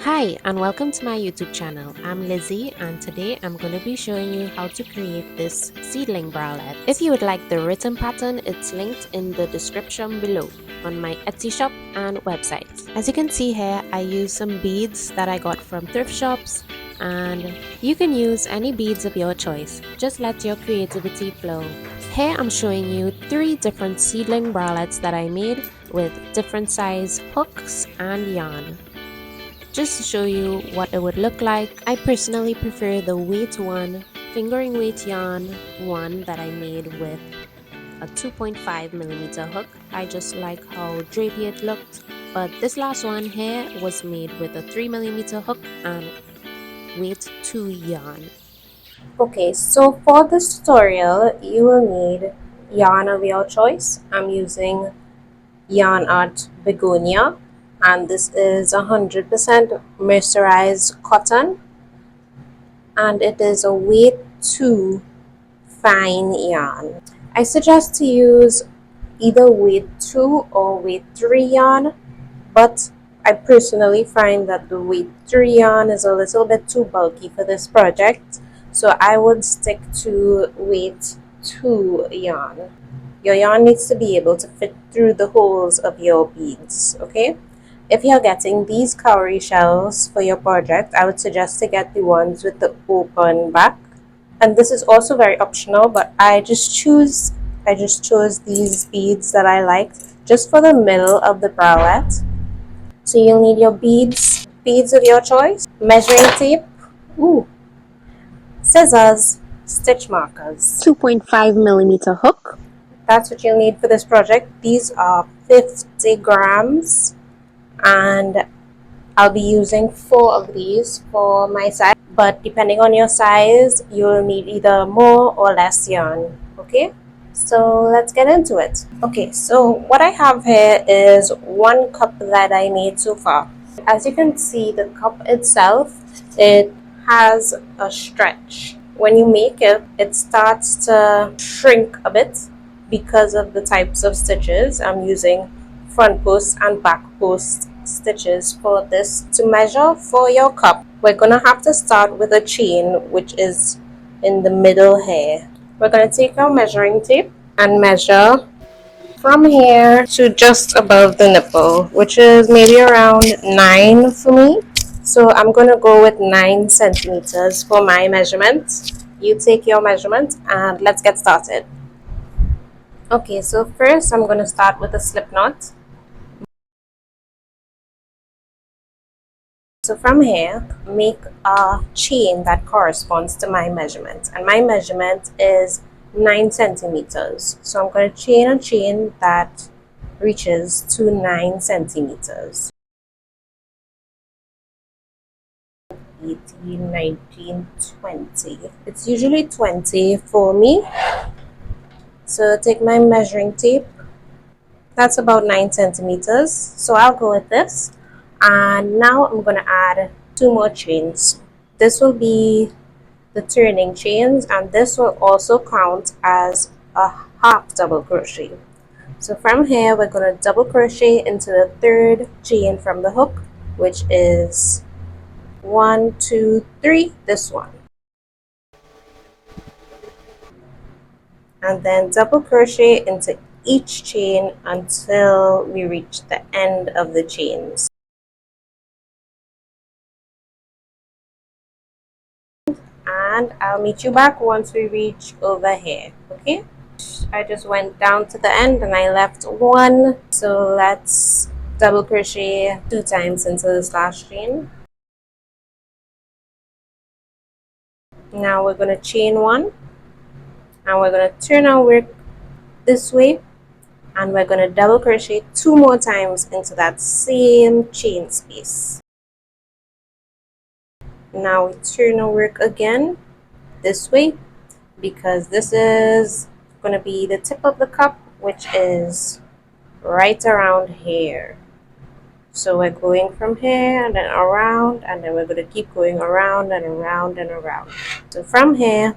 Hi and welcome to my YouTube channel. I'm Lizzie and today I'm going to be showing you how to create this seedling bralette. If you would like the written pattern, it's linked in the description below on my Etsy shop and website. As you can see here, I use some beads that I got from thrift shops, and you can use any beads of your choice. Just let your creativity flow. Here I'm showing you 3 different seedling bralettes that I made with different size hooks and yarn. Just to show you what it would look like, I personally prefer the weight one, fingering weight yarn one that I made with a 2.5mm hook. I just like how drapey it looked, but this last one here was made with a 3mm hook and weight 2 yarn. Okay, so for this tutorial, you will need yarn of your choice. I'm using yarn art begonia, and this is 100% mercerized cotton, and it is a weight 2 fine yarn. I suggest to use either weight 2 or weight 3 yarn, but I personally find that the weight 3 yarn is a little bit too bulky for this project, so I would stick to weight 2 yarn. Your yarn needs to be able to fit through the holes of your beads, okay? If you're getting these cowrie shells for your project, I would suggest to get the ones with the open back. And this is also very optional, but I just chose these beads that I liked just for the middle of the bralette. So you'll need your beads of your choice, measuring tape, scissors, stitch markers, 2.5mm hook. That's what you'll need for this project. These are 50 grams, and I'll be using 4 of these for my size, but depending on your size, you'll need either more or less yarn, okay? So let's get into it. Okay, so what I have here is 1 cup that I made so far. As you can see, the cup itself, it has a stretch. When you make it, it starts to shrink a bit because of the types of stitches. I'm using front post and back post stitches for this. To measure for your cup, we're gonna have to start with a chain, which is in the middle here. We're gonna take our measuring tape and measure from here to just above the nipple, which is maybe around 9 for me. So I'm gonna go with 9 centimeters for my measurement. You take your measurement and let's get started. Okay, so first I'm gonna start with a slip knot. So from here, make a chain that corresponds to my measurement, and my measurement is 9 centimeters. So I'm going to chain a chain that reaches to 9 centimeters. 18, 19, 20. It's usually 20 for me. So take my measuring tape. That's about 9 centimeters. So I'll go with this. And now I'm going to add 2 more chains. This will be the turning chains, and this will also count as a half double crochet. So from here, we're going to double crochet into the 3rd chain from the hook, which is 1, 2, 3, this one, and then double crochet into each chain until we reach the end of the chains. And I'll meet you back once we reach over here, okay? I just went down to the end and I left 1, so let's double crochet 2 times into this last chain. Now we're going to chain 1, and we're going to turn our work this way, and we're going to double crochet 2 more times into that same chain space. Now we turn our work again this way, because this is going to be the tip of the cup, which is right around here. So we're going from here and then around, and then we're going to keep going around and around and around. So from here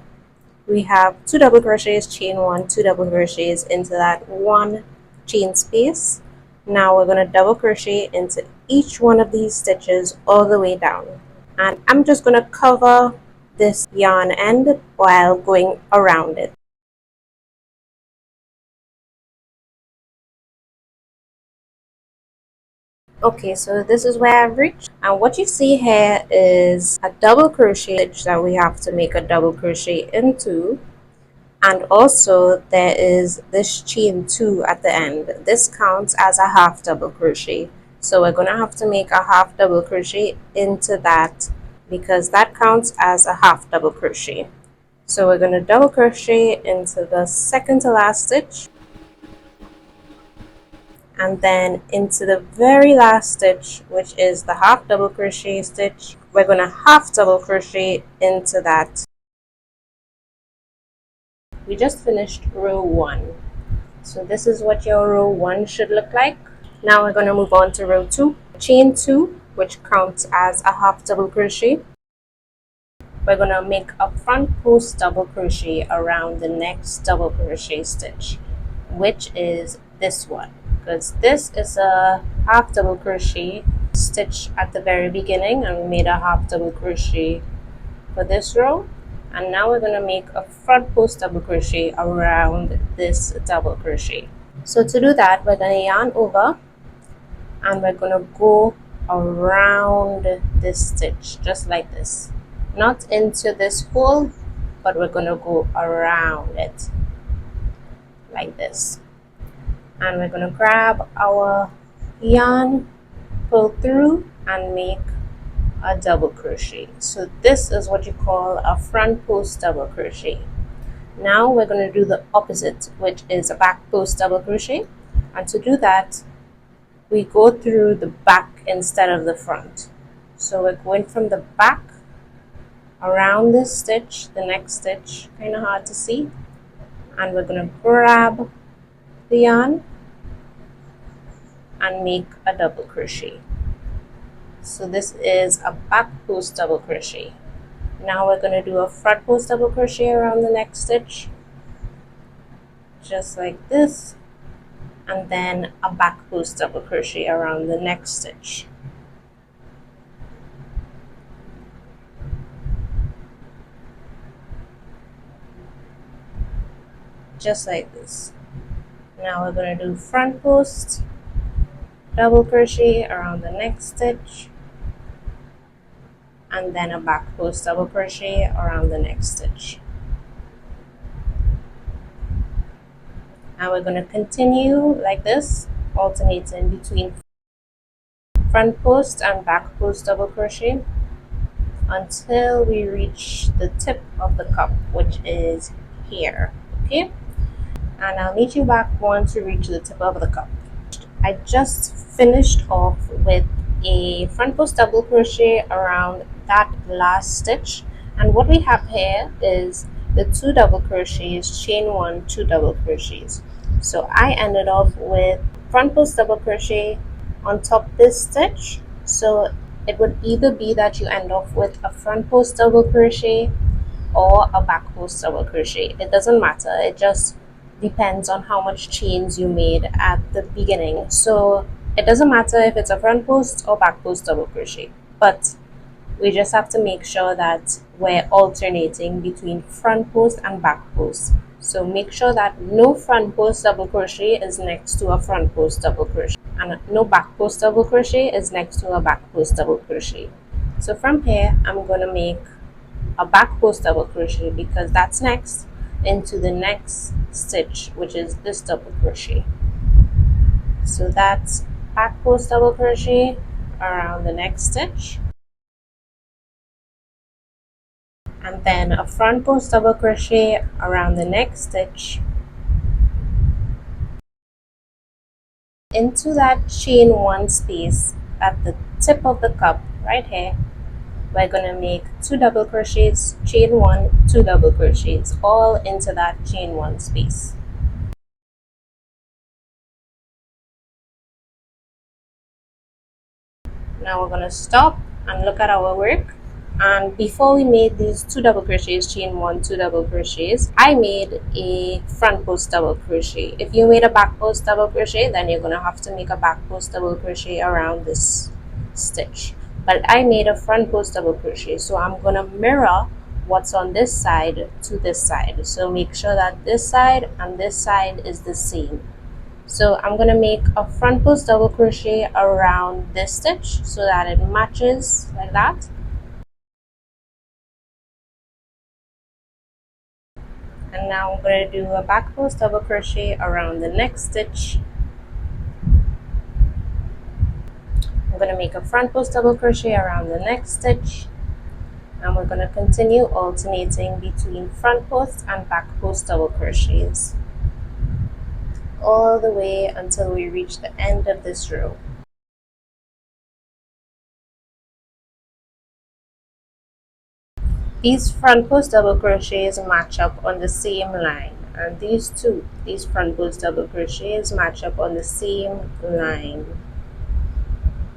we have 2 double crochets, chain 1, 2 double crochets into that 1 chain space, Now we're going to double crochet into each one of these stitches all the way down, and I'm just going to cover this yarn end while going around it. Okay, so this is where I've reached, and what you see here is a double crochet stitch that we have to make a double crochet into, and also there is this chain 2 at the end. This counts as a half double crochet, so we're gonna have to make a half double crochet into that because that counts as a half double crochet. So we're gonna double crochet into the second to last stitch, and then into the very last stitch, which is the half double crochet stitch. We're gonna half double crochet into that. We just finished row 1, so this is what your row 1 should look like. Now we're going to move on to row 2, chain 2, which counts as a half double crochet. We're going to make a front post double crochet around the next double crochet stitch, which is this one, because this is a half double crochet stitch at the very beginning, and we made a half double crochet for this row. And now we're going to make a front post double crochet around this double crochet. So to do that, we're going to yarn over and we're going to go around this stitch just like this, not into this hole, but we're going to go around it like this. And we're going to grab our yarn, pull through, and make a double crochet. So this is what you call a front post double crochet. Now we're going to do the opposite, which is a back post double crochet, and to do that we go through the back instead of the front. So we're going from the back around this stitch, the next stitch, kind of hard to see, and we're going to grab the yarn and make a double crochet. So this is a back post double crochet. Now we're going to do a front post double crochet around the next stitch, just like this, and then a back post double crochet around the next stitch. Just like this. Now we're going to do front post double crochet around the next stitch, and then a back post double crochet around the next stitch. Now we're going to continue like this, alternating between front post and back post double crochet until we reach the tip of the cup, which is here. Okay, and I'll meet you back once we reach the tip of the cup. I just finished off with a front post double crochet around that last stitch, and what we have here is the 2 double crochets, chain 1, 2 double crochets. So I ended off with front post double crochet on top this stitch, so it would either be that you end off with a front post double crochet or a back post double crochet. It doesn't matter, it just depends on how much chains you made at the beginning. So it doesn't matter if it's a front post or back post double crochet, but we just have to make sure that we're alternating between front post and back post. So make sure that no front post double crochet is next to a front post double crochet, and no back post double crochet is next to a back post double crochet. So from here I'm going to make a back post double crochet because that's next into the next stitch, which is this double crochet. So that's back post double crochet around the next stitch, and then a front post double crochet around the next stitch into that chain 1 space at the tip of the cup right here. We're going to make 2 double crochets, chain 1, 2 double crochets, all into that chain 1 space. Now we're going to stop and look at our work. And before we made these 2 double crochets, chain 1, 2 double crochets, I made a front post double crochet. If you made a back post double crochet, then you're going to have to make a back post double crochet around this stitch. But I made a front post double crochet, so I'm going to mirror what's on this side to this side. So make sure that this side and this side is the same. So I'm going to make a front post double crochet around this stitch so that it matches like that. And now I'm going to do a back post double crochet around the next stitch. I'm going to make a front post double crochet around the next stitch, and we're going to continue alternating between front post and back post double crochets all the way until we reach the end of this row. These front post double crochets match up on the same line, and these front post double crochets match up on the same line,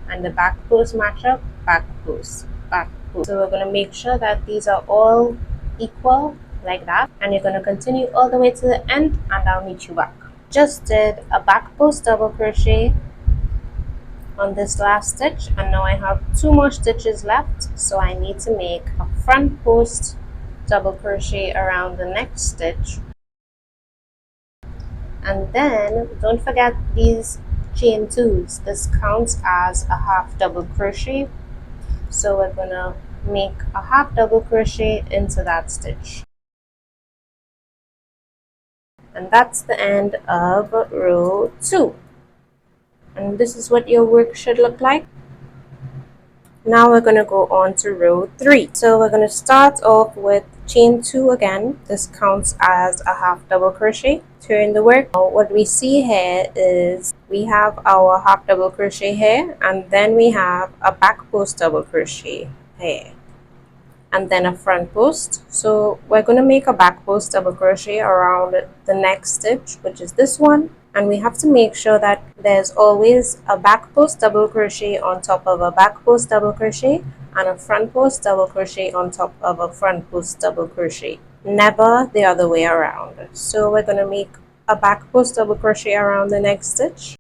and the back post match up, back post, back post. So we're going to make sure that these are all equal like that, and you're going to continue all the way to the end, and I'll meet you back. Just did a back post double crochet on this last stitch, and now I have 2 more stitches left, so I need to make a front post double crochet around the next stitch. And then don't forget these chain 2s. This counts as a half double crochet, so we're gonna make a half double crochet into that stitch. And that's the end of row 2. And this is what your work should look like. Now we're going to go on to row 3. So we're going to start off with chain 2 again. This counts as a half double crochet during the work. Now what we see here is we have our half double crochet here, and then we have a back post double crochet here, and then a front post. So we're going to make a back post double crochet around the next stitch, which is this one, and we have to make sure that there's always a back post double crochet on top of a back post double crochet and a front post double crochet on top of a front post double crochet, never the other way around. So we're going to make a back post double crochet around the next stitch,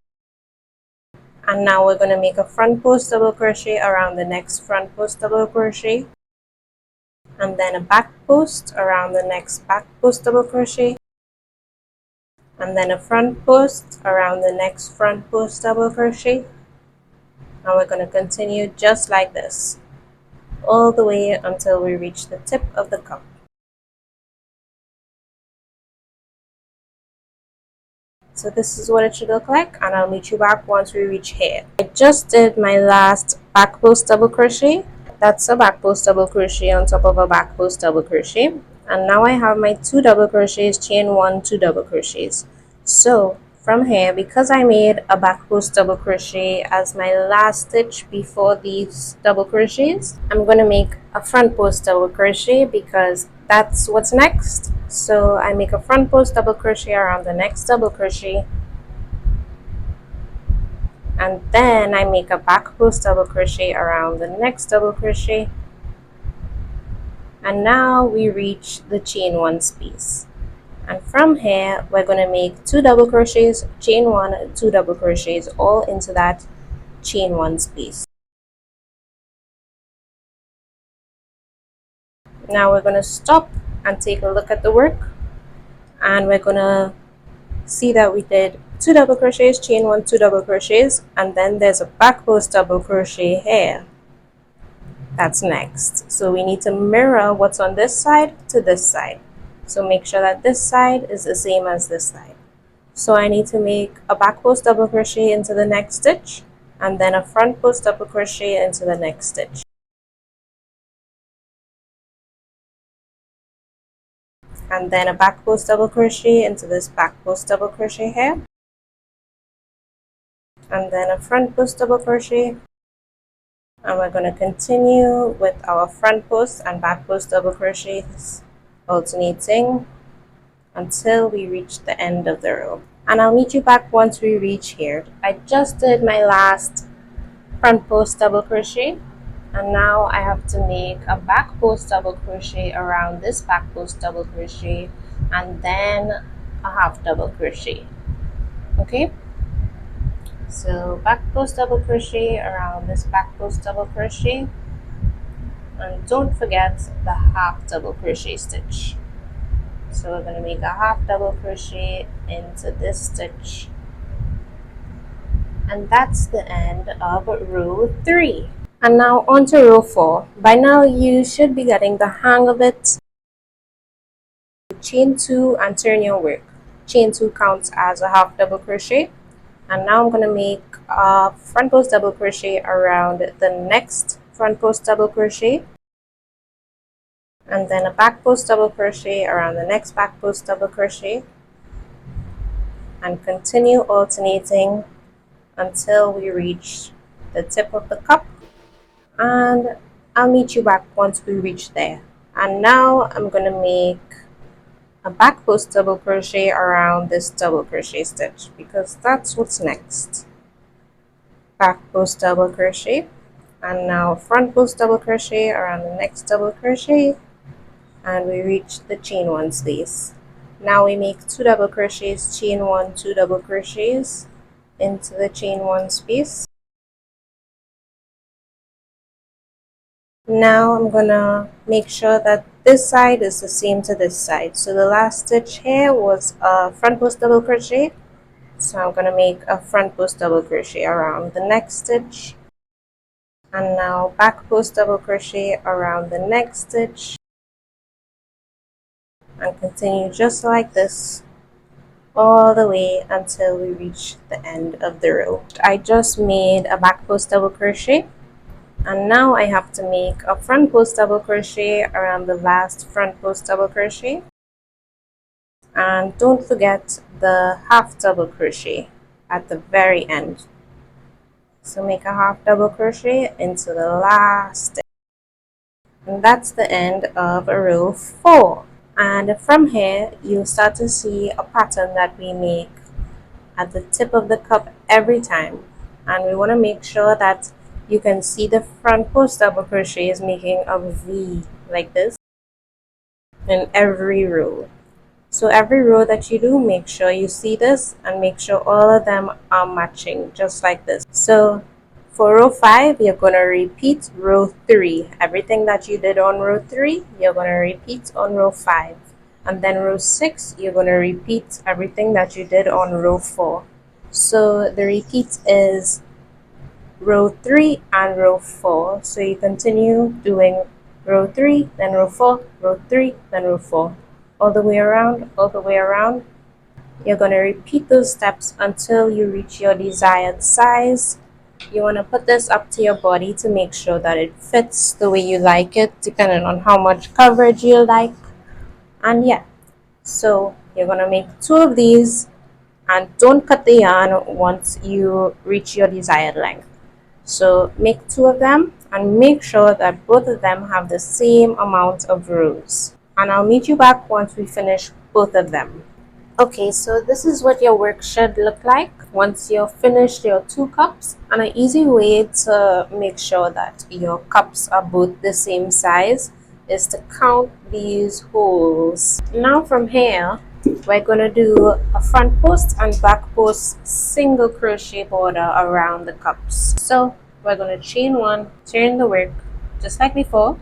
and now we're going to make a front post double crochet around the next front post double crochet, and then a back post around the next back post double crochet, and then a front post around the next front post double crochet. And we're going to continue just like this all the way until we reach the tip of the cup. So this is what it should look like, and I'll meet you back once we reach here. I just did my last back post double crochet. That's a back post double crochet on top of a back post double crochet, and now I have my 2 double crochets, chain 1, 2 double crochets. So from here, because I made a back post double crochet as my last stitch before these double crochets, I'm going to make a front post double crochet because that's what's next. So I make a front post double crochet around the next double crochet, and then I make a back post double crochet around the next double crochet, and now we reach the chain 1 space. And from here we're going to make 2 double crochets, chain 1, 2 double crochets all into that chain 1 space. Now we're going to stop and take a look at the work, and we're going to see that we did 2 double crochets, chain 1, 2 double crochets, and then there's a back post double crochet here. That's next. So we need to mirror what's on this side to this side. So make sure that this side is the same as this side. So I need to make a back post double crochet into the next stitch, and then a front post double crochet into the next stitch, and then a back post double crochet into this back post double crochet here, and then a front post double crochet. And we're going to continue with our front post and back post double crochets alternating until we reach the end of the row. And I'll meet you back once we reach here. I just did my last front post double crochet, And now I have to make a back post double crochet around this back post double crochet, and then a half double crochet. Okay, so back post double crochet around this back post double crochet, and don't forget the half double crochet stitch. So we're going to make a half double crochet into this stitch, and that's the end of row 3. And now on to row 4. By now you should be getting the hang of it. Chain 2 and turn your work. Chain 2 counts as a half double crochet, and now I'm going to make a front post double crochet around the next front post double crochet, and then a back post double crochet around the next back post double crochet, and continue alternating until we reach the tip of the cup, and I'll meet you back once we reach there. And now I'm going to make a back post double crochet around this double crochet stitch, because that's what's next. Back post double crochet, and now front post double crochet around the next double crochet, and we reach the chain 1 space. Now we make 2 double crochets, chain 1, 2 double crochets into the chain 1 space. Now I'm gonna make sure that this side is the same to this side. So the last stitch here was a front post double crochet, so I'm gonna make a front post double crochet around the next stitch, and now back post double crochet around the next stitch, and continue just like this all the way until we reach the end of the row. I just made a back post double crochet, and now I have to make a front post double crochet around the last front post double crochet, and don't forget the half double crochet at the very end. So make a half double crochet into the last stitch, and that's the end of row 4. And from here you'll start to see a pattern that we make at the tip of the cup every time, and we want to make sure that you can see the front post double crochet is making a V like this in every row. So every row that you do, make sure you see this and make sure all of them are matching just like this. So for row 5, you're going to repeat row 3. Everything that you did on row 3, you're going to repeat on row 5. And then row 6, you're going to repeat everything that you did on row 4. So the repeat is row 3 and row 4. So you continue doing row 3, then row 4, row 3, then row 4. All the way around, all the way around. You're going to repeat those steps until you reach your desired size. You want to put this up to your body to make sure that it fits the way you like it, depending on how much coverage you like. And yeah, so you're going to make 2 of these, and don't cut the yarn once you reach your desired length. So make 2 of them and make sure that both of them have the same amount of rows. And I'll meet you back once we finish both of them. Okay, so this is what your work should look like once you've finished your 2 cups. And an easy way to make sure that your cups are both the same size is to count these holes. Now from here, we're going to do a front post and back post single crochet border around the cups. So we're going to chain 1, turn the work just like before,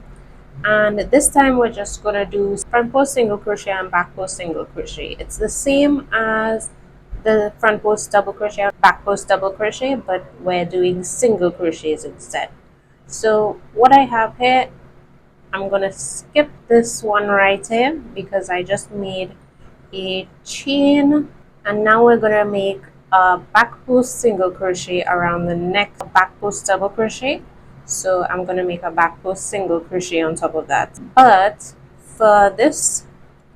and this time we're just going to do front post single crochet and back post single crochet. It's the same as the front post double crochet, back post double crochet, but we're doing single crochets instead. So what I have here, I'm going to skip this one right here because I just made a chain, and now we're going to make a back post single crochet around the next back post double crochet. So I'm going to make a back post single crochet on top of that. But for this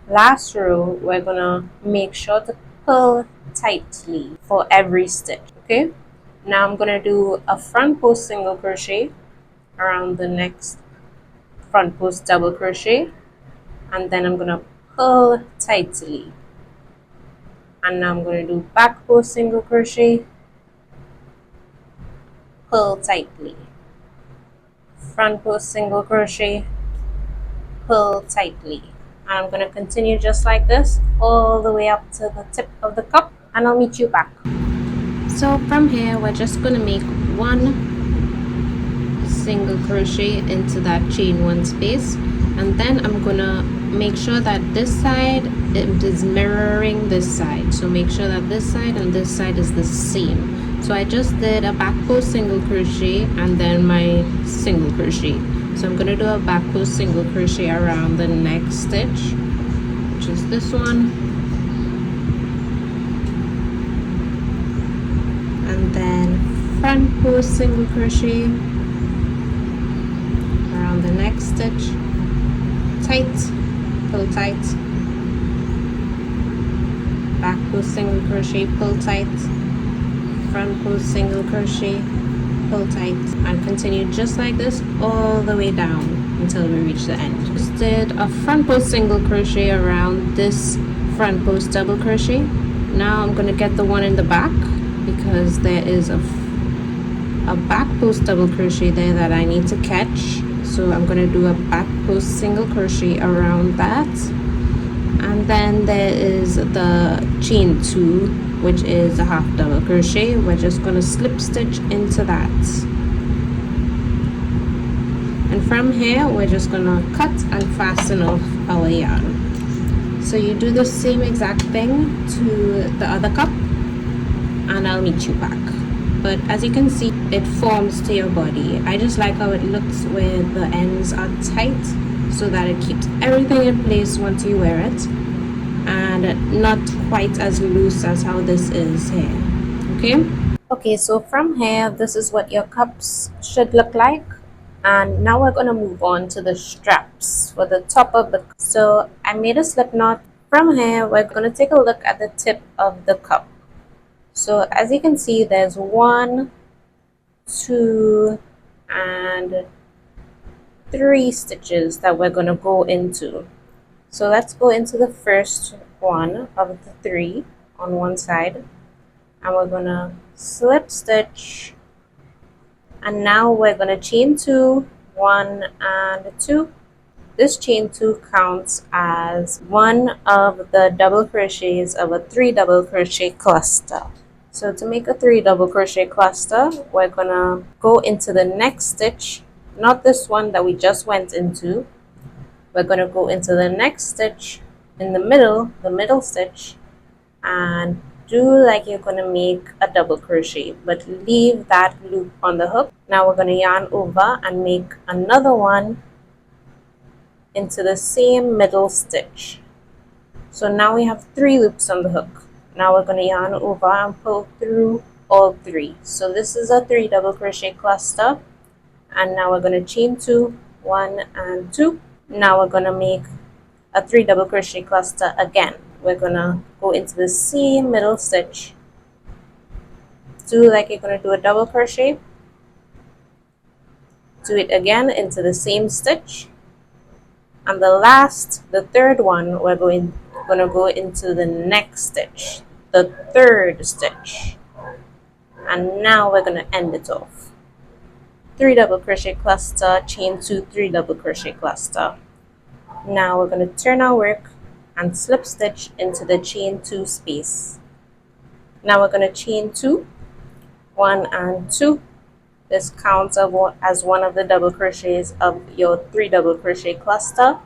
last row, we're going to make sure to pull tightly for every stitch. Okay, now I'm going to do a front post single crochet around the next front post double crochet, and then I'm going to pull tightly, and now I'm going to do back post single crochet, pull tightly, front post single crochet, pull tightly. I'm going to continue just like this all the way up to the tip of the cup, and I'll meet you back. So from here we're just going to make one single crochet into that chain one space, and then I'm gonna make sure that this side it is mirroring this side, so make sure that this side and this side is the same. So I just did a back post single crochet and then my single crochet, so I'm gonna do a back post single crochet around the next stitch, which is this one, and then front post single crochet around the next stitch, tight, pull tight, back post single crochet, pull tight, front post single crochet, pull tight, and continue just like this all the way down until we reach the end. Just did a front post single crochet around this front post double crochet. Now I'm going to get the one in the back because there is a back post double crochet there that I need to catch. So I'm going to do a back post single crochet around that, and then there is the chain 2, which is a half double crochet. We're just going to slip stitch into that, and from here we're just going to cut and fasten off our yarn. So you do the same exact thing to the other cup, and I'll meet you back. But as you can see, it forms to your body. I just like how it looks where the ends are tight, so that it keeps everything in place once you wear it, and not quite as loose as how this is here. Okay, so from here this is what your cups should look like, and now we're going to move on to the straps for the top of the cup. So I made a slip knot. From here we're going to take a look at the tip of the cup. So as you can see, there's 1, 2, and 3 stitches that we're going to go into. So let's go into the first one of the 3 on one side, and we're going to slip stitch, and now we're going to chain 2, 1 and 2. This chain 2 counts as one of the double crochets of a 3 double crochet cluster. So to make a 3 double crochet cluster, we're gonna go into the next stitch, not this one that we just went into. We're gonna go into the next stitch in the middle stitch, and do like you're gonna make a double crochet, but leave that loop on the hook. Now we're gonna yarn over and make another one into the same middle stitch. So now we have 3 loops on the hook. Now we're going to yarn over and pull through all 3. So this is a 3 double crochet cluster, and now we're going to chain 2, 1 and 2. Now we're going to make a 3 double crochet cluster again. We're going to go into the same middle stitch, do like you're going to do a double crochet, do it again into the same stitch, and the third one, we're going to go into the next stitch, the 3rd stitch, and now we're going to end it off. 3 double crochet cluster, chain 2, 3 double crochet cluster. Now we're going to turn our work and slip stitch into the chain 2 space. Now we're going to chain 2, 1 and 2. This counts as one of the double crochets of your 3 double crochet cluster.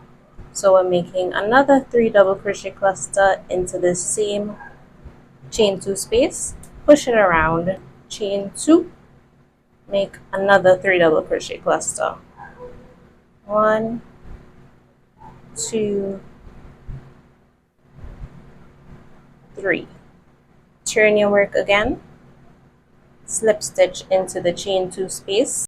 So we're making another 3 double crochet cluster into the same chain 2 space, push it around, chain 2, make another 3 double crochet cluster. 1, 2, 3. Turn your work again, slip stitch into the chain 2 space.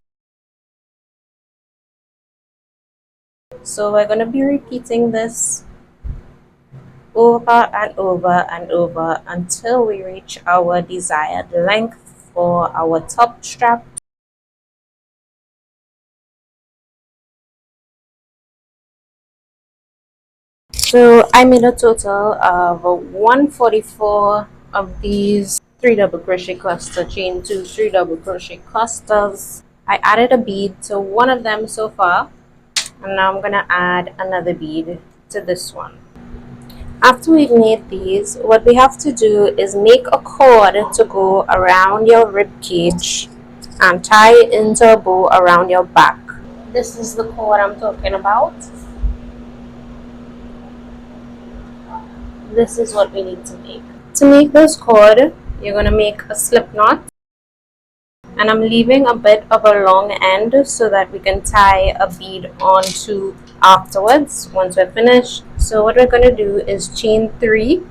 So we're going to be repeating this over and over and over until we reach our desired length for our top strap. So I made a total of 144 of these 3 double crochet cluster, chain 2, 3 double crochet clusters, I added a bead to one of them so far, and now I'm gonna add another bead to this one. After we've made these, what we have to do is make a cord to go around your rib cage and tie it into a bow around your back. This is the cord I'm talking about. This is what we need to make. To make this cord, you're going to make a slip knot, and I'm leaving a bit of a long end so that we can tie a bead onto afterwards once we're finished. So what we're going to do is chain 3,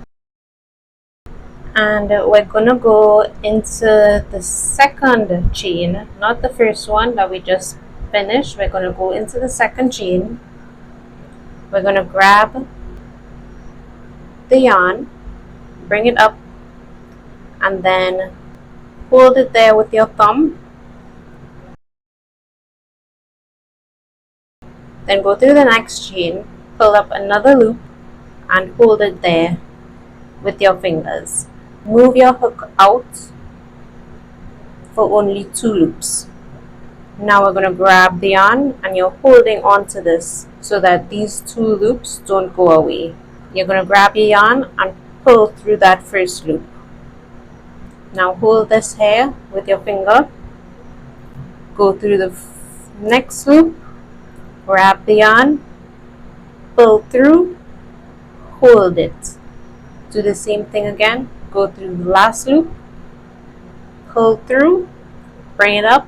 and we're going to go into the second chain, not the first one that we just finished. We're going to go into the second chain. We're going to grab the yarn, bring it up, and then hold it there with your thumb. Then go through the next chain, pull up another loop, and hold it there with your fingers. Move your hook out for only 2 loops. Now we're going to grab the yarn, and you're holding on to this so that these 2 loops don't go away. You're going to grab your yarn and pull through that first loop. Now hold this here with your finger, go through the next loop, grab the yarn, pull through, hold it. Do the same thing again, go through the last loop, pull through, bring it up,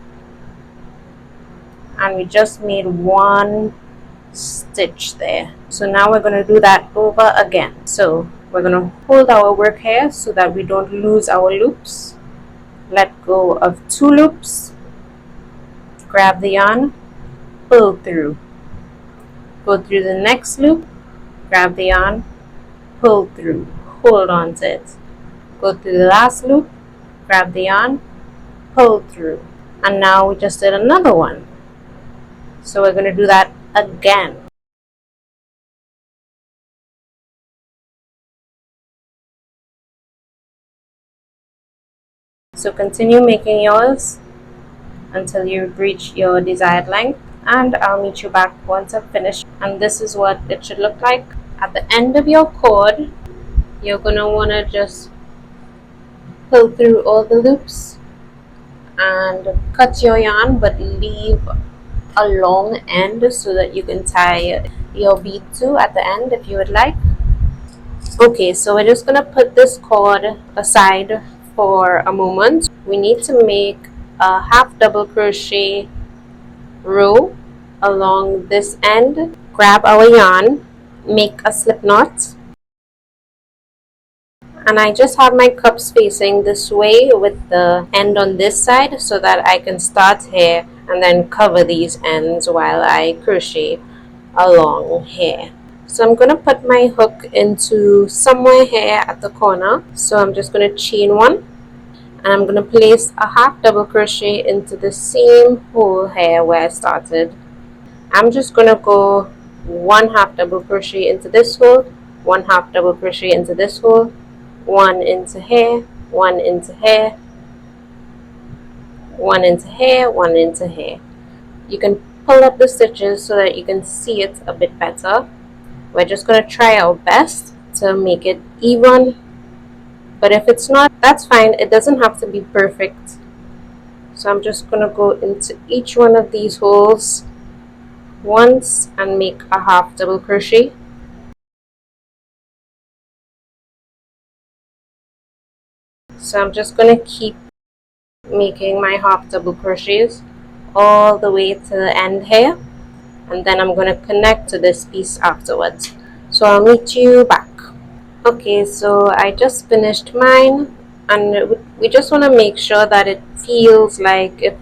and we just made 1 stitch there. So now we're going to do that over again. So we're going to hold our work here so that we don't lose our loops. Let go of 2 loops, grab the yarn, pull through, go through the next loop, grab the yarn, pull through, hold on to it, go through the last loop, grab the yarn, pull through, and now we just did another one. So we're going to do that again. So continue making yours until you reach your desired length, and I'll meet you back once I've finished. And this is what it should look like. At the end of your cord, you're going to want to just pull through all the loops and cut your yarn, but leave a long end so that you can tie your bead to at the end if you would like. Okay, so we're just gonna put this cord aside for a moment. We need to make a half double crochet row along this end. Grab our yarn, make a slip knot, and I just have my cups facing this way with the end on this side so that I can start here and then cover these ends while I crochet along here. So I'm going to put my hook into somewhere here at the corner. So I'm just going to chain 1, and I'm going to place a half double crochet into the same hole here where I started. I'm just going to go 1 half double crochet into this hole, 1 half double crochet into this hole, 1 into here, 1 into here, 1 into here, 1 into here. You can pull up the stitches so that you can see it a bit better. We're just going to try our best to make it even, but if it's not, that's fine. It doesn't have to be perfect. So I'm just going to go into each one of these holes once and make a half double crochet. So I'm just going to keep making my half double crochets all the way to the end here, and then I'm going to connect to this piece afterwards. So I'll meet you back. Okay, so I just finished mine, and we just want to make sure that it feels like if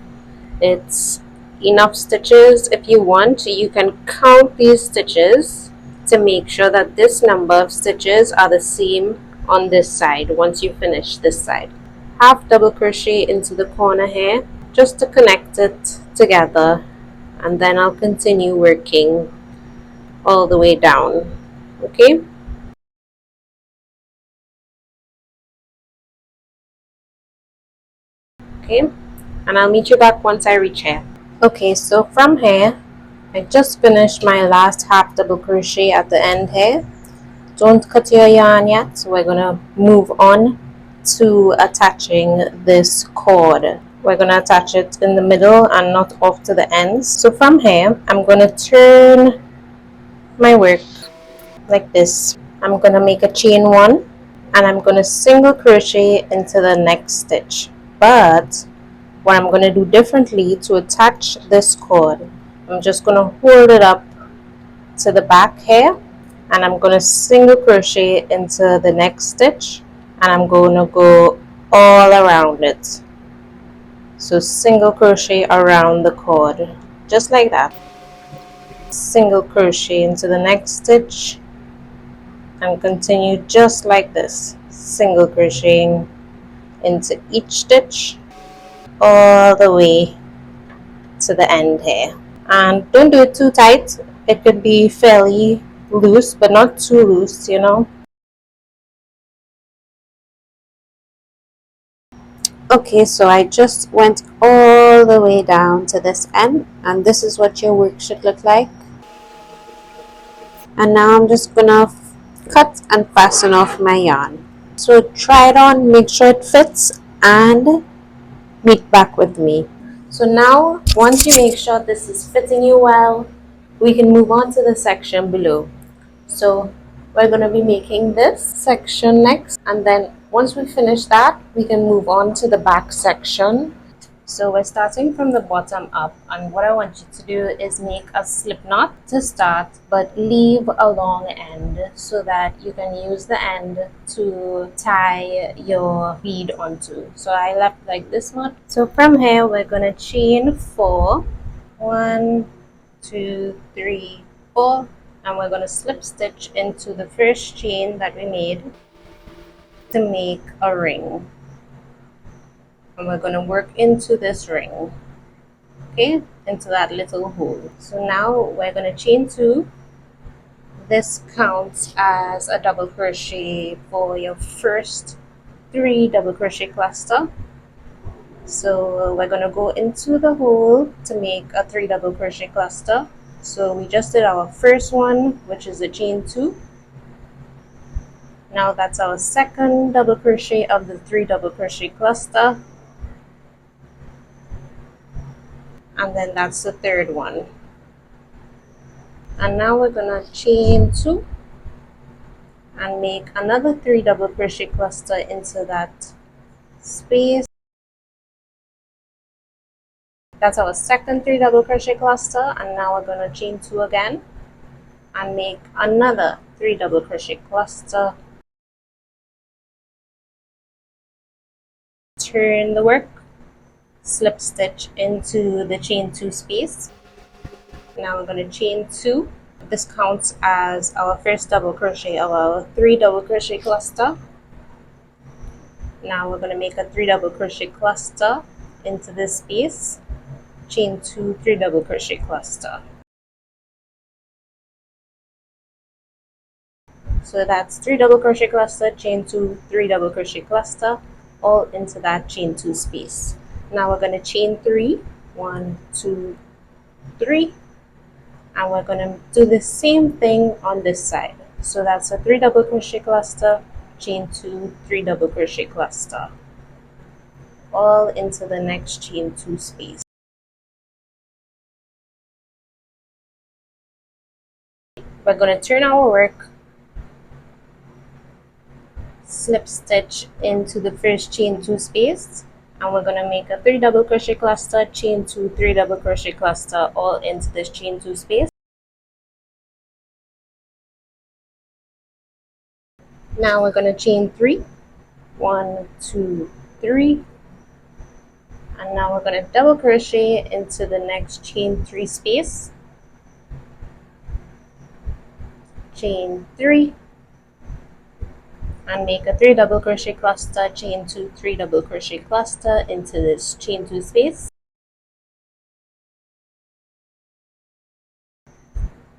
it's enough stitches. If you want, you can count these stitches to make sure that this number of stitches are the same on this side once you finish this side. Half double crochet into the corner here just to connect it together, and then I'll continue working all the way down. Okay, and I'll meet you back once I reach here. Okay, so from here I just finished my last half double crochet at the end here. Don't cut your yarn yet, so we're gonna move on to attaching this cord. We're gonna attach it in the middle and not off to the ends. So from here I'm gonna turn my work like this. I'm gonna make a chain one and I'm gonna single crochet into the next stitch. But what I'm gonna do differently to attach this cord, I'm just gonna hold it up to the back here and I'm gonna single crochet into the next stitch and I'm gonna go all around it. So single crochet around the cord just like that. Single crochet into the next stitch and continue just like this, single crocheting into each stitch all the way to the end here. And don't do it too tight, it could be fairly loose but not too loose, you know. Okay, so I just went all the way down to this end and this is what your work should look like. And now I'm just gonna cut and fasten off my yarn. So try it on, make sure it fits and meet back with me. So now once you make sure this is fitting you well, we can move on to the section below. So we're going to be making this section next, and then once we finish that we can move on to the back section. So we're starting from the bottom up, and what I want you to do is make a slip knot to start but leave a long end so that you can use the end to tie your bead onto. So I left like this much. So from here we're going to chain 4, 1, 2, 3, 4, and we're going to slip stitch into the first chain that we made to make a ring, and we're going to work into this ring, okay, into that little hole. So now we're going to chain 2. This counts as a double crochet for your first 3 double crochet cluster. So we're going to go into the hole to make a 3 double crochet cluster. So we just did our first one, which is a chain 2. Now that's our second double crochet of the 3 double crochet cluster, and then that's the third one. And now we're gonna chain 2 and make another 3 double crochet cluster into that space. That's our second 3 double crochet cluster, and now we're gonna chain 2 again and make another 3 double crochet cluster. Turn the work, slip stitch into the chain 2 space. Now we're going to chain 2. This counts as our first double crochet of our 3 double crochet cluster. Now we're going to make a 3 double crochet cluster into this space, chain 2, 3 double crochet cluster. So that's 3 double crochet cluster, chain 2, 3 double crochet cluster, all into that chain 2 space. Now we're going to chain 3, 1, 2, 3, and we're going to do the same thing on this side. So that's a 3 double crochet cluster, chain 2, 3 double crochet cluster, all into the next chain 2 space. We're going to turn our work, slip stitch into the first chain 2 space, and we're going to make a 3 double crochet cluster, chain 2, 3 double crochet cluster, all into this chain 2 space. Now we're going to chain 3, 1, 2, 3, and now we're going to double crochet into the next chain 3 space, chain 3, and make a 3 double crochet cluster, chain 2, 3 double crochet cluster into this chain 2 space.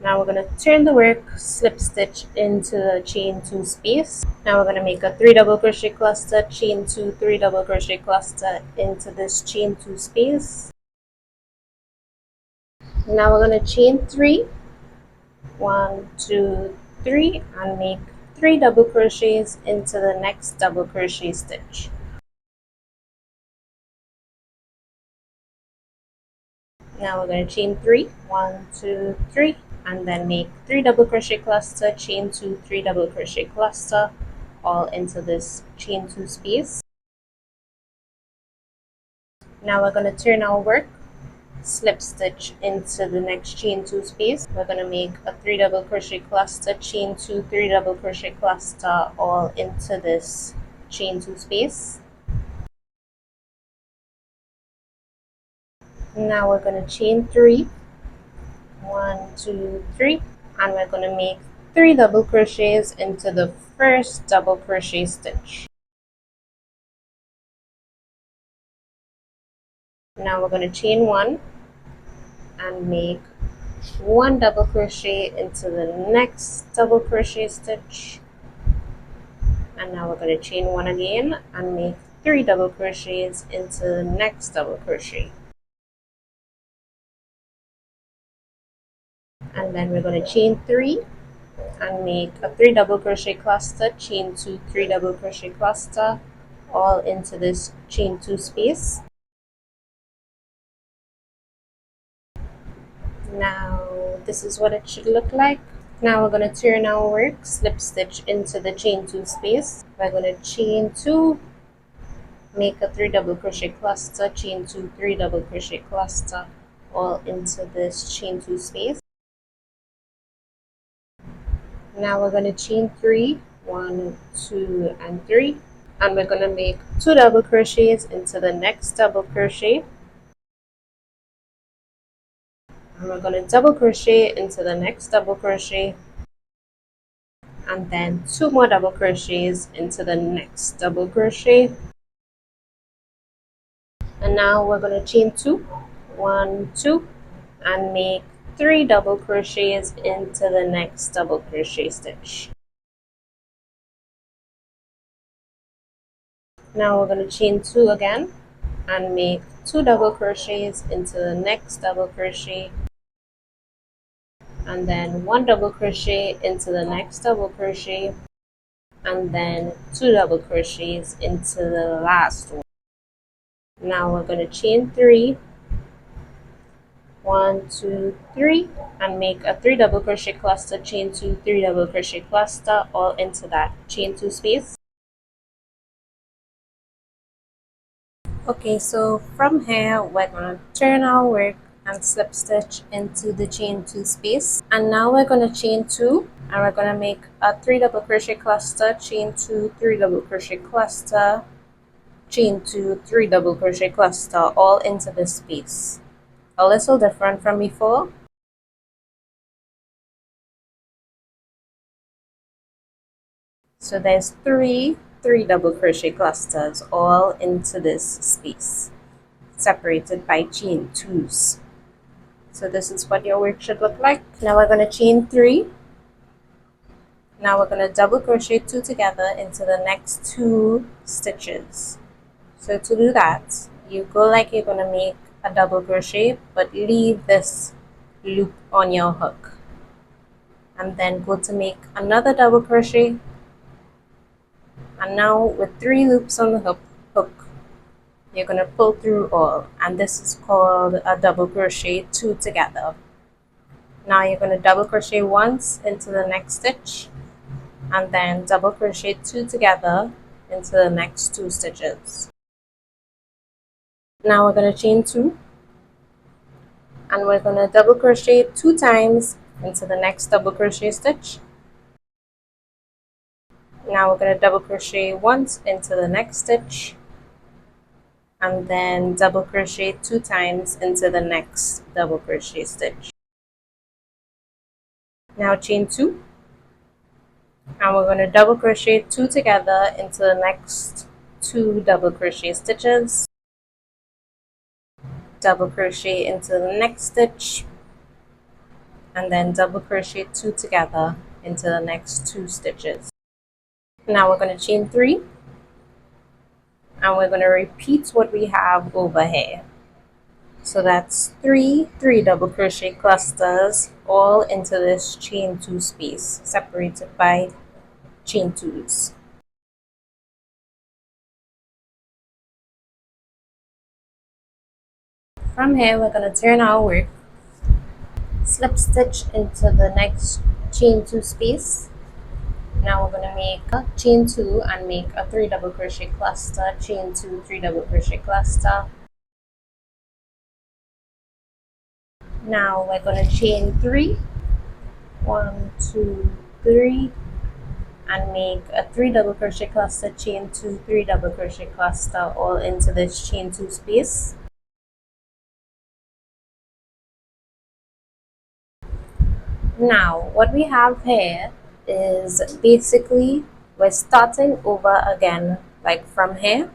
Now we're going to turn the work, slip stitch into the chain 2 space. Now we're going to make a 3 double crochet cluster, chain 2, 3 double crochet cluster into this chain 2 space. Now we're going to chain 3, 1, 2, 3, and make 3 double crochets into the next double crochet stitch. Now we're going to chain 3, 1, 2, 3, and then make 3 double crochet cluster, chain 2, 3 double crochet cluster, all into this chain 2 space. Now we're going to turn our work, slip stitch into the next chain 2 space. We're going to make a 3 double crochet cluster, chain 2, 3 double crochet cluster, all into this chain 2 space. Now we're going to chain 3, 1, 2, 3, and we're going to make 3 double crochets into the first double crochet stitch. Now we're going to chain 1 and make 1 double crochet into the next double crochet stitch, and now we're going to chain 1 again and make 3 double crochets into the next double crochet, and then we're going to chain 3 and make a 3 double crochet cluster, chain 2, 3 double crochet cluster, all into this chain 2 space. Now this is what it should look like. Now we're going to turn our work, slip stitch into the chain 2 space. We're going to chain 2, make a 3 double crochet cluster, chain 2, 3 double crochet cluster, all into this chain 2 space. Now we're going to chain 3, 1, 2, and 3, and we're going to make 2 double crochets into the next double crochet, and we're going to double crochet into the next double crochet, and then 2 more double crochets into the next double crochet. And now we're going to chain 2, 1, 2, and make 3 double crochets into the next double crochet stitch. Now we're going to chain 2 again and make 2 double crochets into the next double crochet, and then 1 double crochet into the next double crochet, and then 2 double crochets into the last one. Now we're going to chain 3, 1, 2, 3, and make a 3 double crochet cluster, chain 2, 3 double crochet cluster, all into that chain 2 space. Okay, so from here we're going to turn our work and slip stitch into the chain 2 space, and now we're going to chain 2 and we're going to make a 3 double crochet cluster, chain 2, 3 double crochet cluster, chain 2, 3 double crochet cluster, all into this space. A little different from before. So there's 3 double crochet clusters all into this space, separated by chain 2s. So this is what your work should look like. Now we're going to chain 3. Now we're going to double crochet 2 together into the next 2 stitches. So to do that, you go like you're going to make a double crochet, but leave this loop on your hook, and then go to make another double crochet, and now with 3 loops on the hook, you're going to pull through all, and this is called a double crochet 2 together. Now you're going to double crochet once into the next stitch, and then double crochet 2 together into the next 2 stitches. Now we're going to chain 2, and we're going to double crochet 2 times into the next double crochet stitch. Now we're going to double crochet once into the next stitch, and then double crochet 2 times into the next double crochet stitch. Now chain 2, and we're going to double crochet 2 together into the next 2 double crochet stitches, double crochet into the next stitch, and then double crochet 2 together into the next 2 stitches. Now we're going to chain 3, and we're going to repeat what we have over here. So that's three double crochet clusters all into this chain 2 space separated by chain 2s. From here we're going to turn our work, slip stitch into the next chain 2 space. Now we're going to make a chain 2 and make a 3 double crochet cluster, chain 2, 3 double crochet cluster. Now we're going to chain 3, 1, 2, 3, and make a 3 double crochet cluster, chain 2, 3 double crochet cluster all into this chain 2 space. Now what we have here is basically we're starting over again, like from here.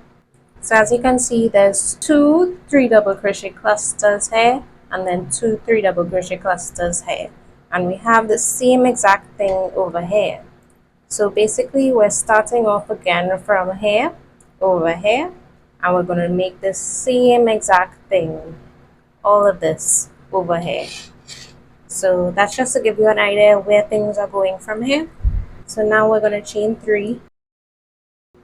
So as you can see, there's 2 3 double crochet clusters here and then 2 3 double crochet clusters here, and we have the same exact thing over here. So basically we're starting off again from here over here, and we're going to make the same exact thing, all of this over here. So that's just to give you an idea where things are going from here. So now we're going to chain 3,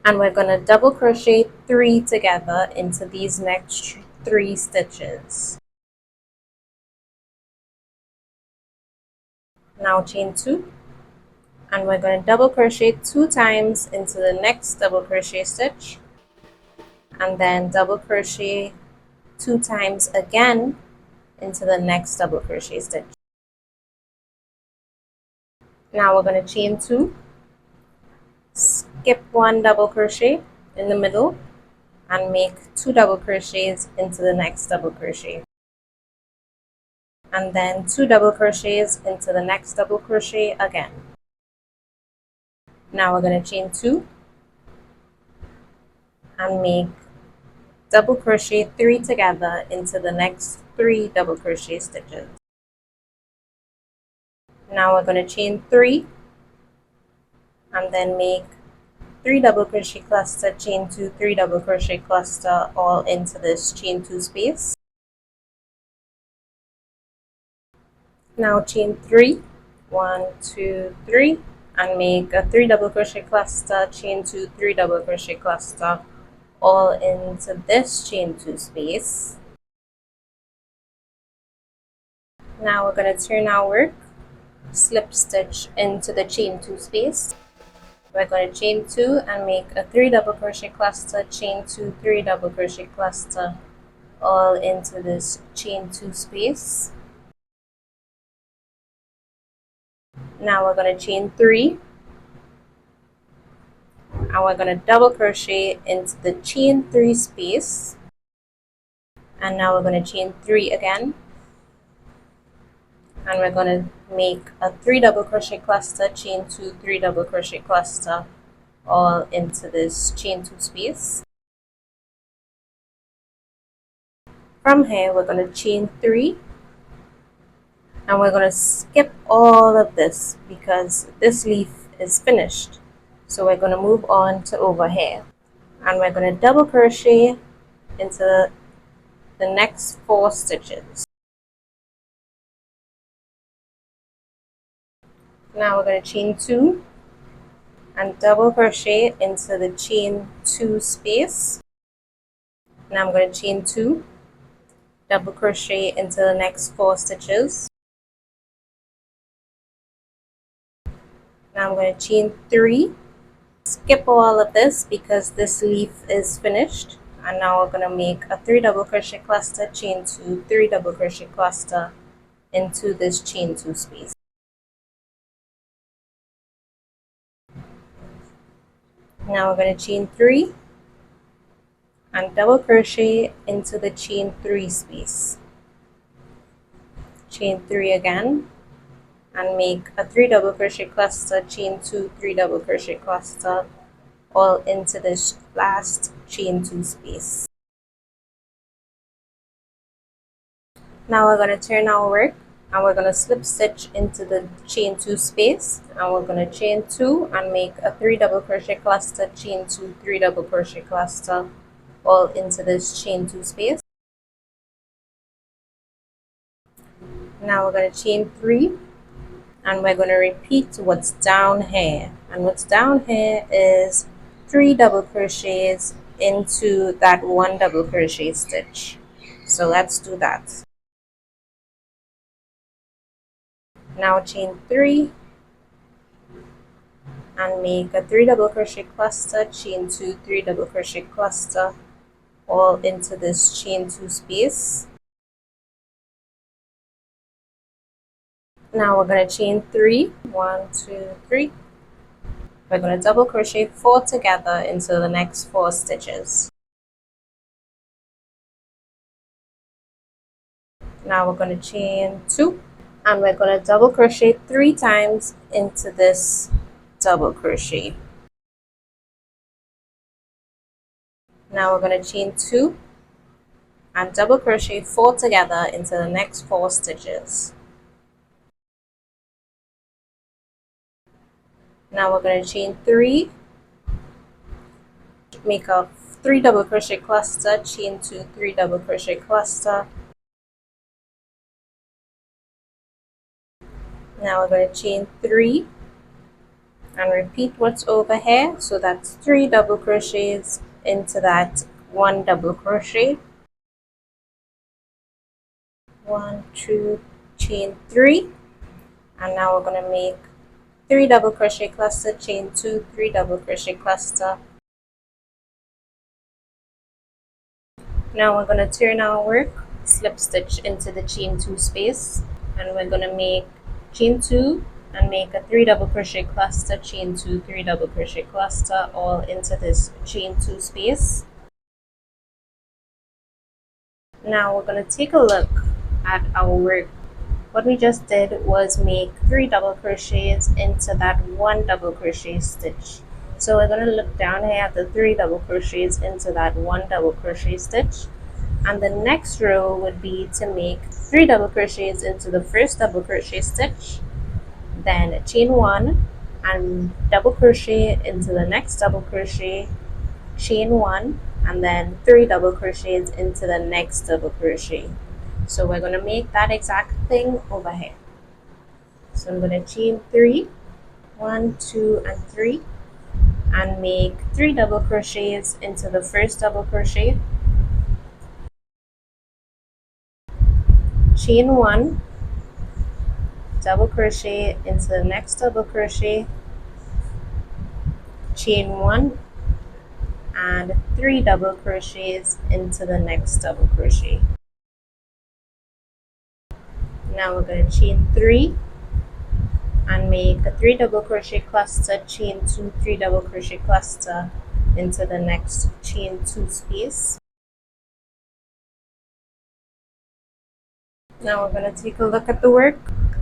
and we're going to double crochet 3 together into these next 3 stitches. Now chain 2, and we're going to double crochet 2 times into the next double crochet stitch, and then double crochet 2 times again into the next double crochet stitch. Now we're going to chain 2, skip 1 double crochet in the middle, and make 2 double crochets into the next double crochet, and then 2 double crochets into the next double crochet again. Now we're going to chain 2 and make double crochet 3 together into the next 3 double crochet stitches. Now we're going to chain 3 and then make 3 double crochet cluster, chain 2, 3 double crochet cluster all into this chain 2 space. Now chain 3, 1, 2, 3, and make a 3 double crochet cluster, chain 2, 3 double crochet cluster all into this chain 2 space. Now we're going to turn our work, slip stitch into the chain 2 space. We're going to chain 2 and make a 3 double crochet cluster, chain 2, 3 double crochet cluster all into this chain 2 space. Now we're going to chain 3, and we're going to double crochet into the chain 3 space, and now we're going to chain 3 again, and we're going to make a 3 double crochet cluster, chain 2, 3 double crochet cluster all into this chain 2 space. From here we're going to chain 3, and we're going to skip all of this because this leaf is finished. So we're going to move on to over here, and we're going to double crochet into the next 4 stitches. Now we're going to chain 2 and double crochet into the chain 2 space. Now I'm going to chain 2, double crochet into the next 4 stitches. Now I'm going to chain 3, skip all of this because this leaf is finished, and now we're going to make a 3 double crochet cluster, chain 2, 3 double crochet cluster into this chain 2 space. Now we're going to chain 3 and double crochet into the chain 3 space. Chain 3 again and make a 3 double crochet cluster, chain 2, 3 double crochet cluster all into this last chain 2 space. Now we're going to turn our work, and we're going to slip stitch into the chain 2 space, and we're going to chain 2 and make a 3 double crochet cluster, chain 2, 3 double crochet cluster all into this chain 2 space. Now we're going to chain 3 and we're going to repeat what's down here, and what's down here is 3 double crochets into that 1 double crochet stitch. So let's do that. Now chain 3 and make a 3 double crochet cluster, chain 2, 3 double crochet cluster, all into this chain 2 space. Now we're going to chain 3, 1, 2, 3. We're going to double crochet 4 together into the next 4 stitches. Now we're going to chain 2 and we're going to double crochet 3 times into this double crochet. Now we're going to chain 2 and double crochet 4 together into the next 4 stitches. Now we're going to chain 3, make a 3 double crochet cluster, chain 2, 3 double crochet cluster. Now we're going to chain 3 and repeat what's over here. So that's 3 double crochets into that 1 double crochet. 1, 2, chain 3, and now we're going to make 3 double crochet cluster, chain 2, 3 double crochet cluster. Now we're going to turn our work, slip stitch into the chain 2 space, and we're going to make chain 2 and make a 3 double crochet cluster, chain 2, 3 double crochet cluster, all into this chain 2 space. Now we're going to take a look at our work. What we just did was make 3 double crochets into that 1 double crochet stitch. So we're going to look down here at the 3 double crochets into that 1 double crochet stitch, and the next row would be to make 3 double crochets into the first double crochet stitch, then chain 1 and double crochet into the next double crochet, chain 1, and then 3 double crochets into the next double crochet. So we're going to make that exact thing over here. So I'm going to chain 3, 1, 2, and 3, and make 3 double crochets into the first double crochet, chain 1, double crochet into the next double crochet, chain 1, and 3 double crochets into the next double crochet. Now we're going to chain 3 and make a 3 double crochet cluster, chain 2, 3 double crochet cluster into the next chain 2 space. Now we're going to take a look at the work.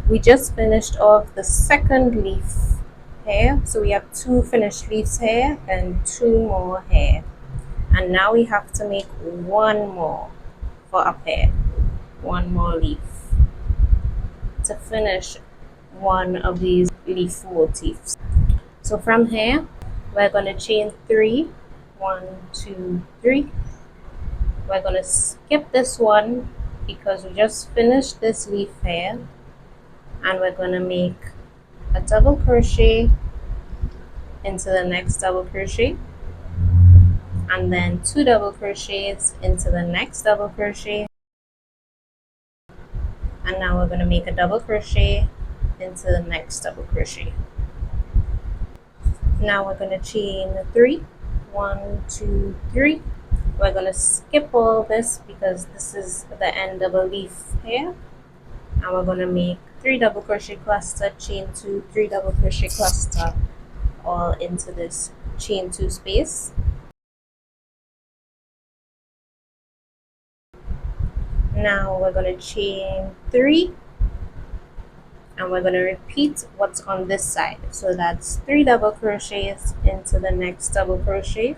We just finished off the second leaf here, so we have 2 finished leaves here and 2 more here, and now we have to make 1 more for up here, 1 more leaf to finish one of these leaf motifs. So from here we're going to chain 3, 1, 2, 3. We're going to skip this one because we just finished this leaf here, and we're going to make a double crochet into the next double crochet, and then 2 double crochets into the next double crochet, and now we're going to make a double crochet into the next double crochet. Now we're going to chain 3, 1, 2, 3. We're going to skip all this because this is the end of a leaf here, and we're going to make 3 double crochet cluster, chain 2, 3 double crochet cluster, all into this chain 2 space. Now we're going to chain 3 and we're going to repeat what's on this side. So that's 3 double crochets into the next double crochet.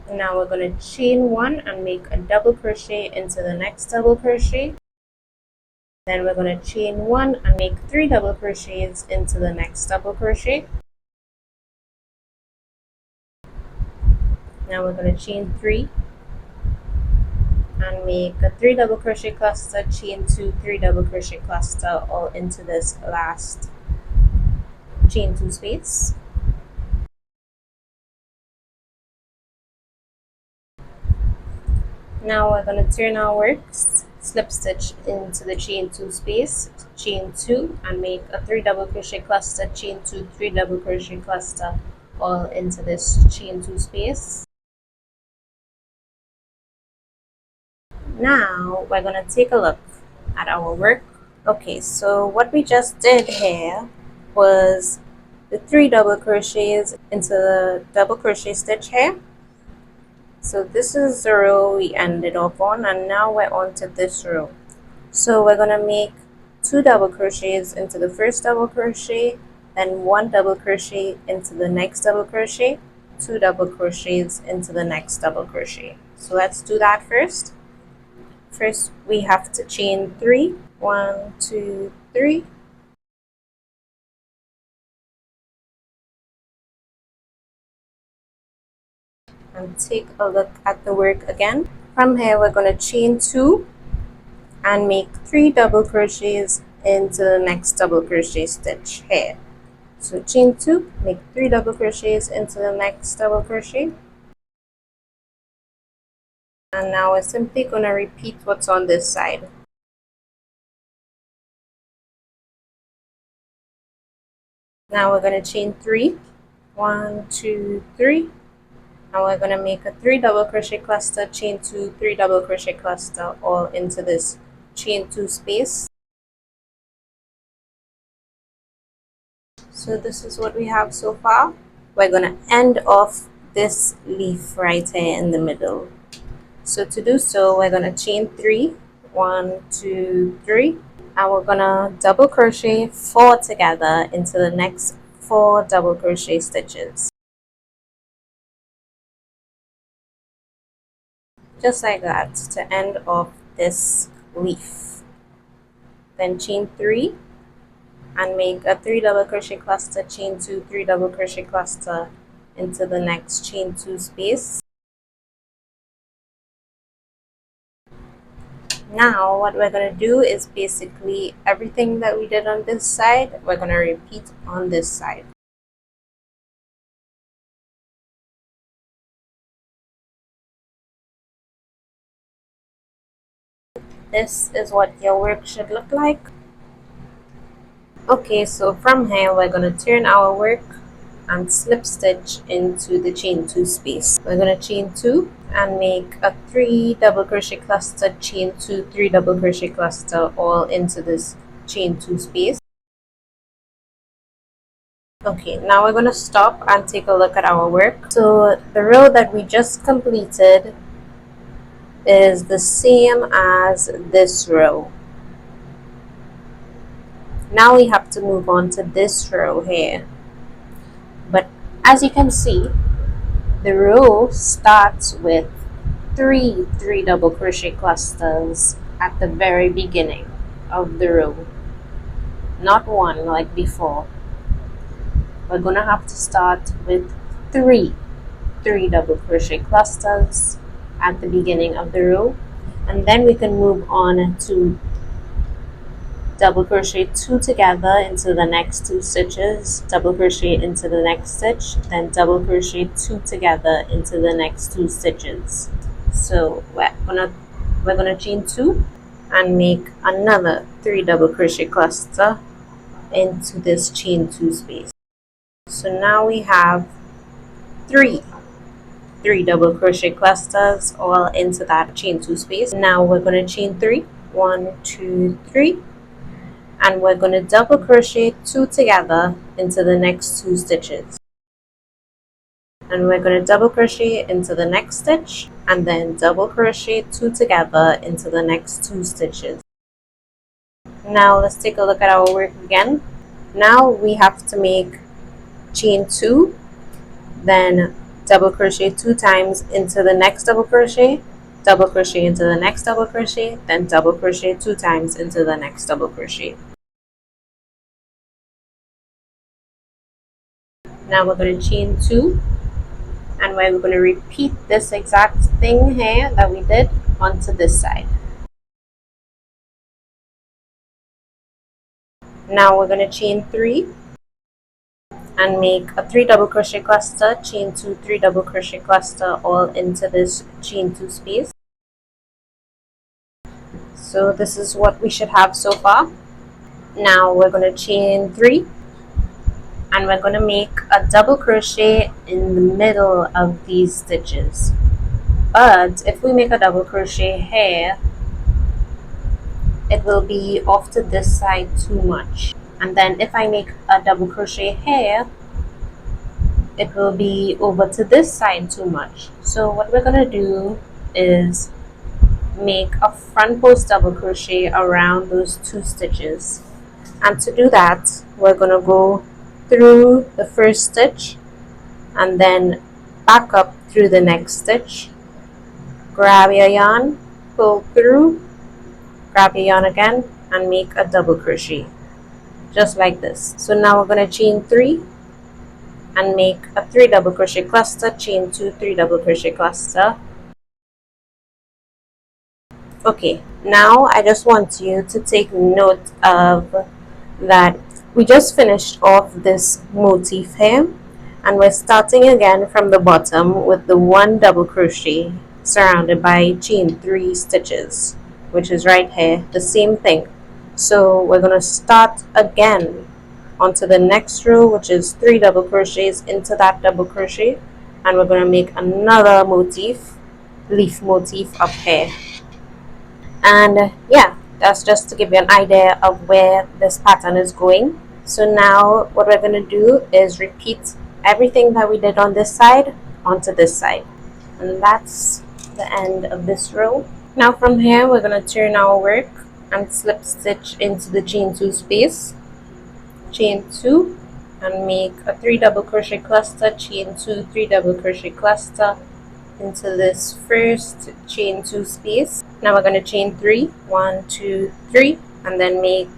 Now we're going to chain 1 and make a double crochet into the next double crochet. Then we're going to chain 1 and make 3 double crochets into the next double crochet. Now we're going to chain 3 and make a 3 double crochet cluster, chain 2, 3 double crochet cluster all into this last chain 2 space. Now we're going to turn our work, slip stitch into the chain 2 space, chain 2, and make a 3 double crochet cluster, chain 2, 3 double crochet cluster all into this chain 2 space. Now we're going to take a look at our work. Okay, so what we just did here was the 3 double crochets into the double crochet stitch here. So this is the row we ended up on, and now we're on to this row. So we're going to make 2 double crochets into the first double crochet, then 1 double crochet into the next double crochet, 2 double crochets into the next double crochet. So let's do that first. First we have to chain 3, 1, 2, 3, and take a look at the work again. From here we're going to chain 2 and make 3 double crochets into the next double crochet stitch here. So chain 2, make 3 double crochets into the next double crochet, and now we're simply going to repeat what's on this side. Now we're going to chain 3, 1, 2, 3. Now we're going to make a 3 double crochet cluster, chain 2, 3 double crochet cluster all into this chain 2 space. So this is what we have so far. We're going to end off this leaf right here in the middle. So to do so, we're going to chain 3, 1, 2, 3, and we're going to double crochet 4 together into the next 4 double crochet stitches. Just like that to end off this leaf. Then chain 3 and make a 3 double crochet cluster, chain 2, 3 double crochet cluster into the next chain 2 space. Now what we're going to do is basically everything that we did on this side, we're going to repeat on this side. This is what your work should look like. Okay, so from here we're going to turn our work and slip stitch into the chain 2 space. We're going to chain 2 and make a 3 double crochet cluster, chain 2, 3 double crochet cluster all into this chain 2 space. Okay, now we're going to stop and take a look at our work. So the row that we just completed is the same as this row. Now we have to move on to this row here. But as you can see, the row starts with 3 double crochet clusters at the very beginning of the row, not 1 like before. We're gonna have to start with 3 double crochet clusters at the beginning of the row, and then we can move on to double crochet 2 together into the next 2 stitches, double crochet into the next stitch, then double crochet 2 together into the next 2 stitches. So we're gonna chain 2 and make another 3 double crochet cluster into this chain 2 space. So now we have 3 double crochet clusters all into that chain 2 space. Now we're going to chain 3, 1, 2, 3, and we're going to double crochet 2 together into the next 2 stitches, and we're going to double crochet into the next stitch and then double crochet 2 together into the next 2 stitches. Now let's take a look at our work again. Now we have to make chain 2, then double crochet 2 times into the next double crochet, double crochet into the next double crochet, then double crochet 2 times into the next double crochet. Now we're going to chain 2, and we're going to repeat this exact thing here that we did. onto this side. Now we're going to chain 3 and make a 3 double crochet cluster, chain 2, 3 double crochet cluster all into this chain 2 space. So this is what we should have so far. Now we're going to chain 3 and we're going to make a double crochet in the middle of these stitches. But if we make a double crochet here, it will be off to this side too much. And then if I make a double crochet here, it will be over to this side too much. So what we're going to do is make a front post double crochet around those 2 stitches. And to do that, we're going to go through the first stitch and then back up through the next stitch. Grab your yarn, pull through, grab your yarn again, and make a double crochet just like this. So now we're going to chain 3 and make a 3 double crochet cluster, chain 2, 3 double crochet cluster. Okay, now I just want you to take note of that we just finished off this motif here, and we're starting again from the bottom with the 1 double crochet surrounded by chain 3 stitches, which is right here, the same thing. So we're going to start again onto the next row, which is 3 double crochets into that double crochet, and we're going to make another motif, leaf motif up here. And yeah, that's just to give you an idea of where this pattern is going. So now what we're going to do is repeat everything that we did on this side onto this side, and that's the end of this row. Now from here we're going to turn our work and slip stitch into the chain 2 space, chain 2 and make a 3 double crochet cluster, chain 2, 3 double crochet cluster into this first chain 2 space. Now we're going to chain 3, 1, 2, 3, and then make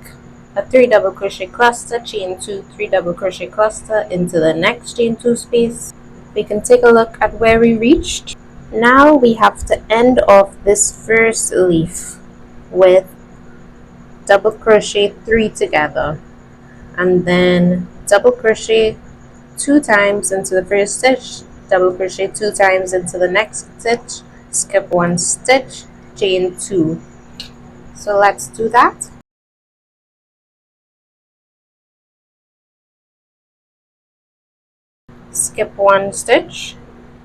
a 3 double crochet cluster, chain 2, 3 double crochet cluster into the next chain 2 space. We can take a look at where we reached. Now we have to end off this first leaf with double crochet 3 together, and then double crochet 2 times into the first stitch, double crochet 2 times into the next stitch, skip 1 stitch, chain 2. So let's do that. Skip 1 stitch,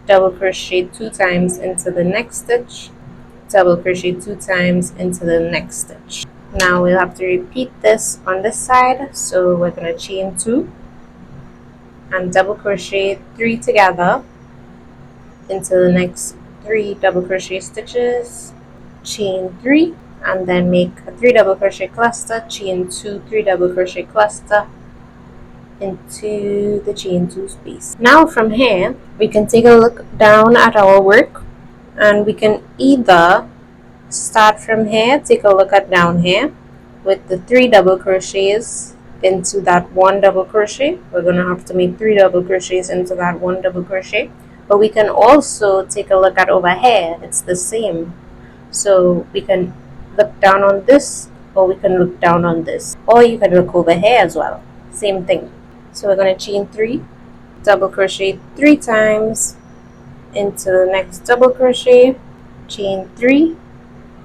double crochet 2 times into the next stitch, double crochet 2 times into the next stitch. Now we'll have to repeat this on this side, so we're going to chain 2 and double crochet 3 together into the next 3 double crochet stitches, chain 3, and then make a 3 double crochet cluster, chain 2, 3 double crochet cluster into the chain 2 space. Now from here we can take a look down at our work, and we can either start from here, take a look at down here with the 3 double crochets into that 1 double crochet. We're going to have to make 3 double crochets into that 1 double crochet, but we can also take a look at over here. It's the same, so we can look down on this, or we can look down on this, or you can look over here as well, same thing. So we're going to chain 3, double crochet 3 times into the next double crochet, chain 3,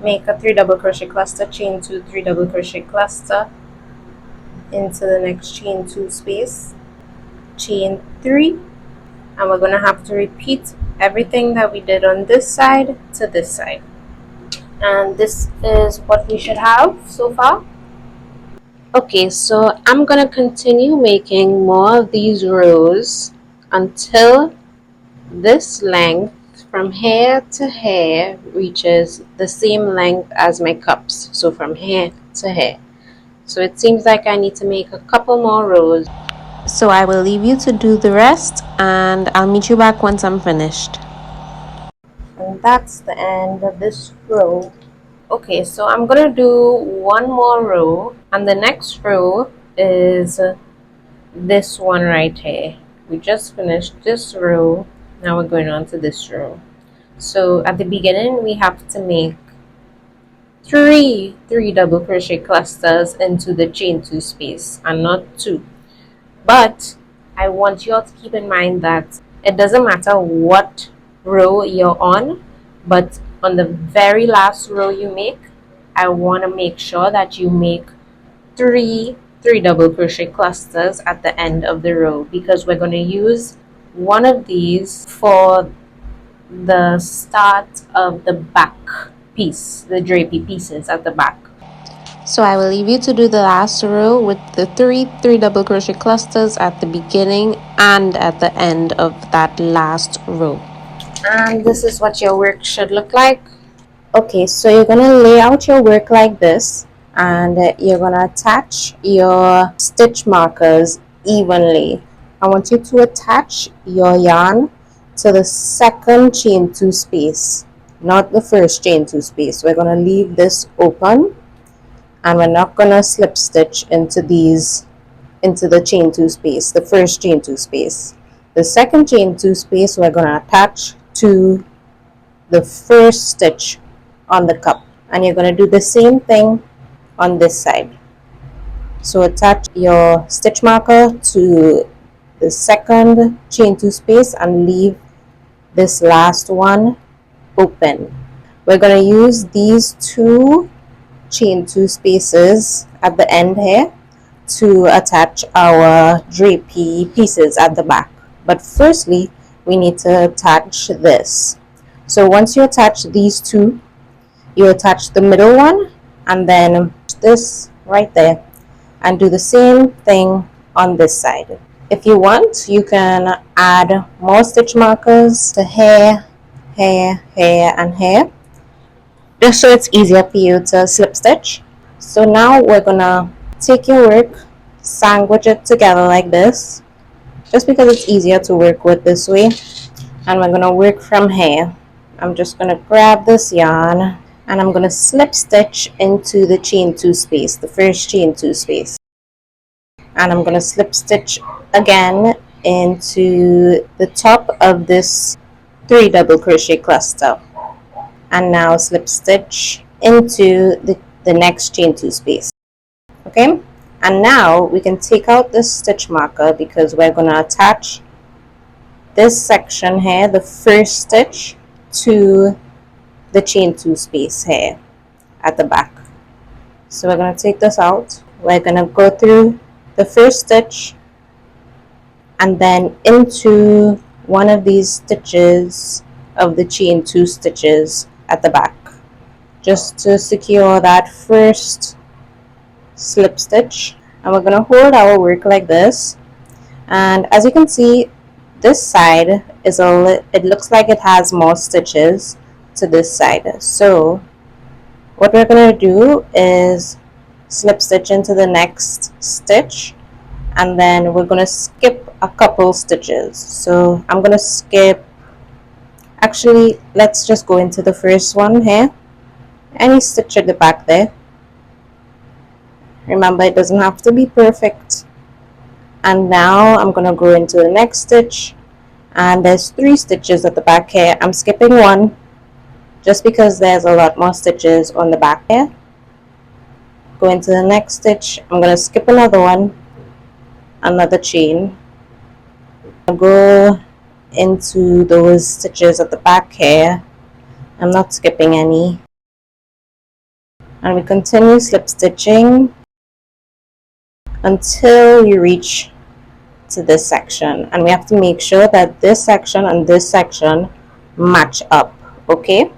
make a 3 double crochet cluster, chain 2, 3 double crochet cluster into the next chain 2 space, chain 3, and we're going to have to repeat everything that we did on this side to this side. And this is what we should have so far. Okay, so I'm gonna continue making more of these rows until this length from here to here reaches the same length as my cups, so from here to here. So it seems like I need to make a couple more rows, so I will leave you to do the rest, and I'll meet you back once I'm finished. And that's the end of this row. Okay, so I'm gonna do one more row, and the next row is this one right here. We just finished this row, now we're going on to this row. So at the beginning we have to make three double crochet clusters into the chain 2 space and not 2. But I want you all to keep in mind that it doesn't matter what row you're on, but on the very last row you make, I want to make sure that you make three double crochet clusters at the end of the row, because we're going to use one of these for the start of the back piece, the drapey pieces at the back. So I will leave you to do the last row with the three double crochet clusters at the beginning and at the end of that last row. And this is what your work should look like. Okay, so you're gonna lay out your work like this, and you're gonna attach your stitch markers evenly. I want you to attach your yarn to the second chain 2 space, not the first chain 2 space. We're gonna leave this open, and we're not gonna slip stitch into the chain 2 space, the first chain 2 space. The second chain 2 space we're gonna attach to the first stitch on the cup, and you're going to do the same thing on this side. So attach your stitch marker to the second chain 2 space and leave this last one open. We're going to use these 2 chain 2 spaces at the end here to attach our drapey pieces at the back. But firstly, we need to attach this. So once you attach these 2, you attach the middle one and then this right there, and do the same thing on this side. If you want, you can add more stitch markers to here, here, here, and here, just so it's easier for you to slip stitch. So now we're gonna take your work, sandwich it together like this, just because it's easier to work with this way, and we're gonna work from here. I'm just gonna grab this yarn and I'm going to slip stitch into the chain 2 space, the first chain 2 space, and I'm going to slip stitch again into the top of this 3 double crochet cluster, and now slip stitch into the next chain 2 space. Okay, and now we can take out this stitch marker because we're going to attach this section here, the first stitch, to the chain 2 space here at the back. So we're going to take this out. We're going to go through the first stitch and then into one of these stitches of the chain 2 stitches at the back, just to secure that first slip stitch. And we're going to hold our work like this, and as you can see, this side is it looks like it has more stitches to this side. So what we're going to do is slip stitch into the next stitch, and then we're going to skip a couple stitches. So I'm going to skip, actually let's just go into the first one here, any stitch at the back there. Remember, it doesn't have to be perfect. And now I'm going to go into the next stitch, and there's 3 stitches at the back here. I'm skipping one just because there's a lot more stitches on the back here. Go into the next stitch, I'm going to skip another one, another chain. I'll go into those stitches at the back here. I'm not skipping any, and we continue slip stitching until you reach to this section, and we have to make sure that this section and this section match up. Okay,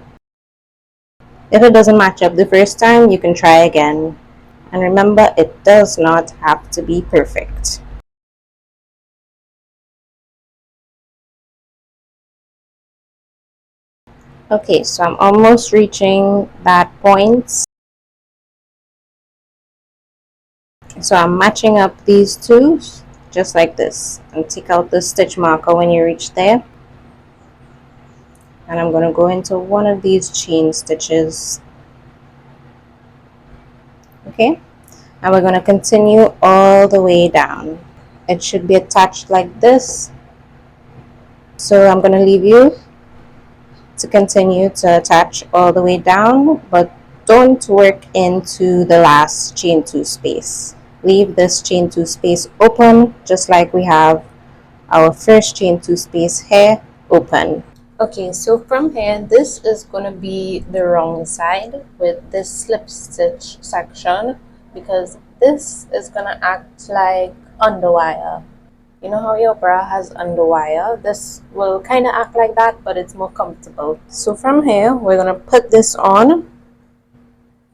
if it doesn't match up the first time, you can try again, and remember, it does not have to be perfect. Okay, so I'm almost reaching that point. So I'm matching up these 2 just like this, and take out the stitch marker when you reach there, and I'm going to go into one of these chain stitches. Okay, and we're going to continue all the way down. It should be attached like this. So I'm going to leave you to continue to attach all the way down, but don't work into the last chain 2 space. Leave this chain 2 space open, just like we have our first chain 2 space here open. Okay, so from here, this is going to be the wrong side with this slip stitch section, because this is going to act like underwire. You know how your bra has underwire? This will kind of act like that, but it's more comfortable. So from here, we're going to put this on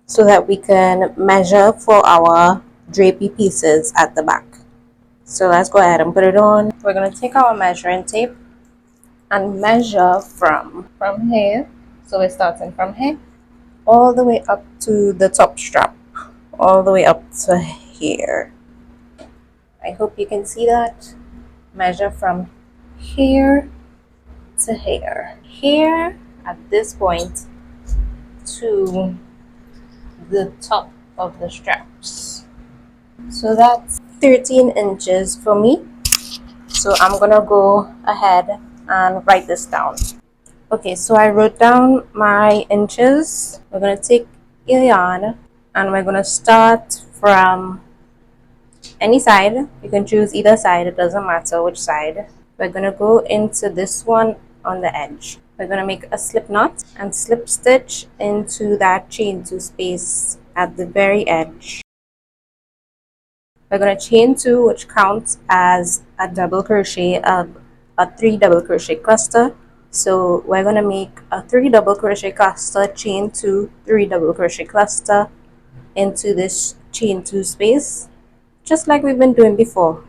so that we can measure for our drapey pieces at the back. So let's go ahead and put it on. We're going to take our measuring tape and measure from here. So we're starting from here all the way up to the top strap, all the way up to here. I hope you can see that. Measure from here to here at this point to the top of the straps. So that's 13 inches for me. So I'm gonna go ahead and write this down. Okay, so I wrote down my inches. We're gonna take your yarn and we're gonna start from any side. You can choose either side, it doesn't matter which side. We're gonna go into this one on the edge. We're gonna make a slip knot and slip stitch into that chain 2 space at the very edge. We're going to chain 2, which counts as a double crochet of a 3 double crochet cluster. So we're going to make a 3 double crochet cluster, chain 2, 3 double crochet cluster into this chain 2 space, just like we've been doing before.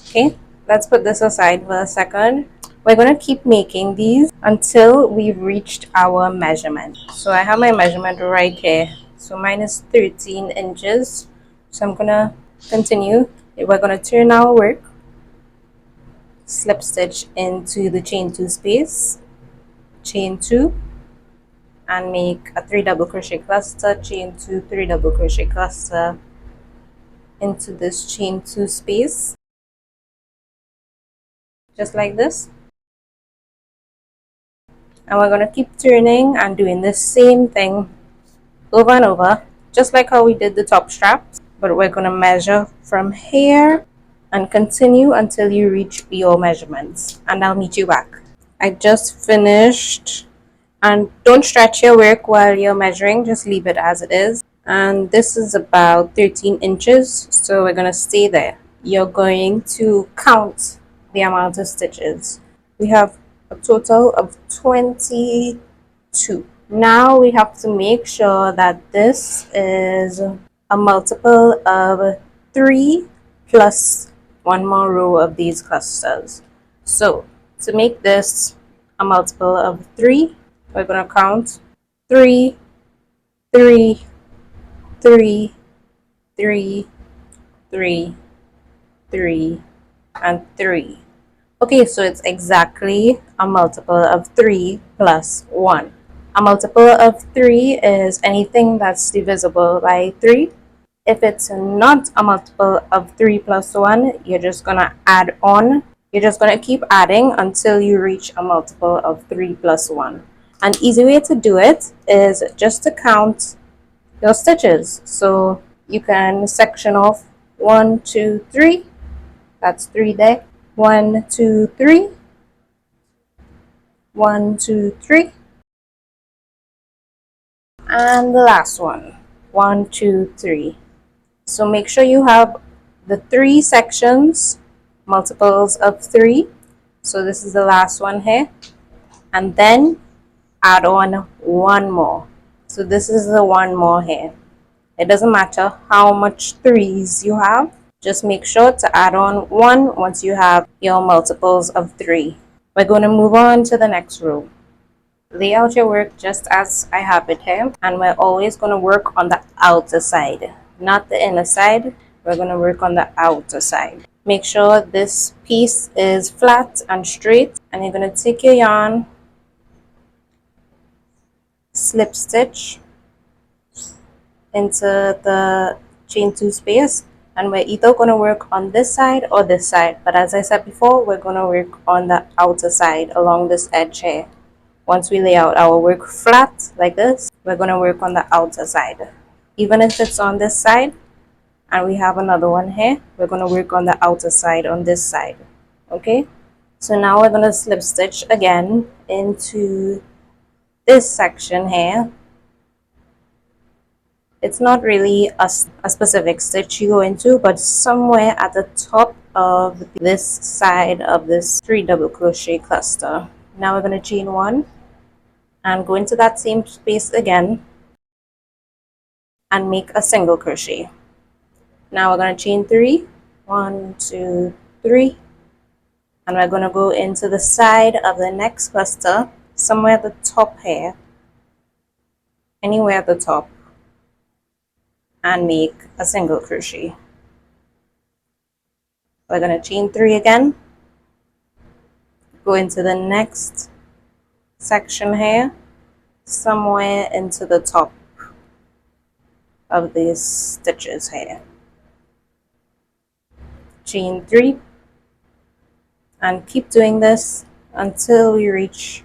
Okay, let's put this aside for a second. We're going to keep making these until we've reached our measurement. So I have my measurement right here. So mine is 13 inches. So I'm going to continue. We're going to turn our work, slip stitch into the chain 2 space, chain 2, and make a 3 double crochet cluster, chain 2, 3 double crochet cluster into this chain 2 space, just like this. And we're going to keep turning and doing the same thing over and over, just like how we did the top straps, but we're going to measure from here and continue until you reach your measurements, and I'll meet you back. I just finished, and don't stretch your work while you're measuring, just leave it as it is. And this is about 13 inches, so we're going to stay there. You're going to count the amount of stitches. We have a total of 22. Now we have to make sure that this is a multiple of 3 plus one more row of these clusters. So to make this a multiple of 3, we're going to count 3, 3, 3, 3, 3, 3, and 3. Okay, so it's exactly a multiple of 3 plus 1. A multiple of 3 is anything that's divisible by 3. If it's not a multiple of 3 plus 1, you're just going to add on. You're just going to keep adding until you reach a multiple of 3 plus 1. An easy way to do it is just to count your stitches. So you can section off 1, 2, 3. That's 3 there. 1, 2, 3. 1, 2, 3. And the last one, 1, 2, 3. So make sure you have the 3 sections, multiples of 3. So this is the last one here, and then add on one more. So this is the one more here. It doesn't matter how much 3s you have, just make sure to add on one once you have your multiples of 3. We're going to move on to the next row. Lay out your work just as I have it here, and we're always going to work on the outer side, not the inner side. We're going to work on the outer side. Make sure this piece is flat and straight, and you're going to take your yarn, slip stitch into the chain 2 space, and we're either going to work on this side or this side, but as I said before, we're going to work on the outer side along this edge here. Once we lay out our work flat like this, we're going to work on the outer side. Even if it's on this side and we have another one here, we're going to work on the outer side on this side. Okay, so now we're going to slip stitch again into this section here. It's not really a specific stitch you go into, but somewhere at the top of this side of this 3 double crochet cluster. Now we're going to chain 1 and go into that same space again and make a single crochet. Now we're going to chain 3, 1, 2, 3, and we're going to go into the side of the next cluster, somewhere at the top here, anywhere at the top, and make a single crochet. We're going to chain 3 again, go into the next section here, somewhere into the top of these stitches here. Chain 3 and keep doing this until we reach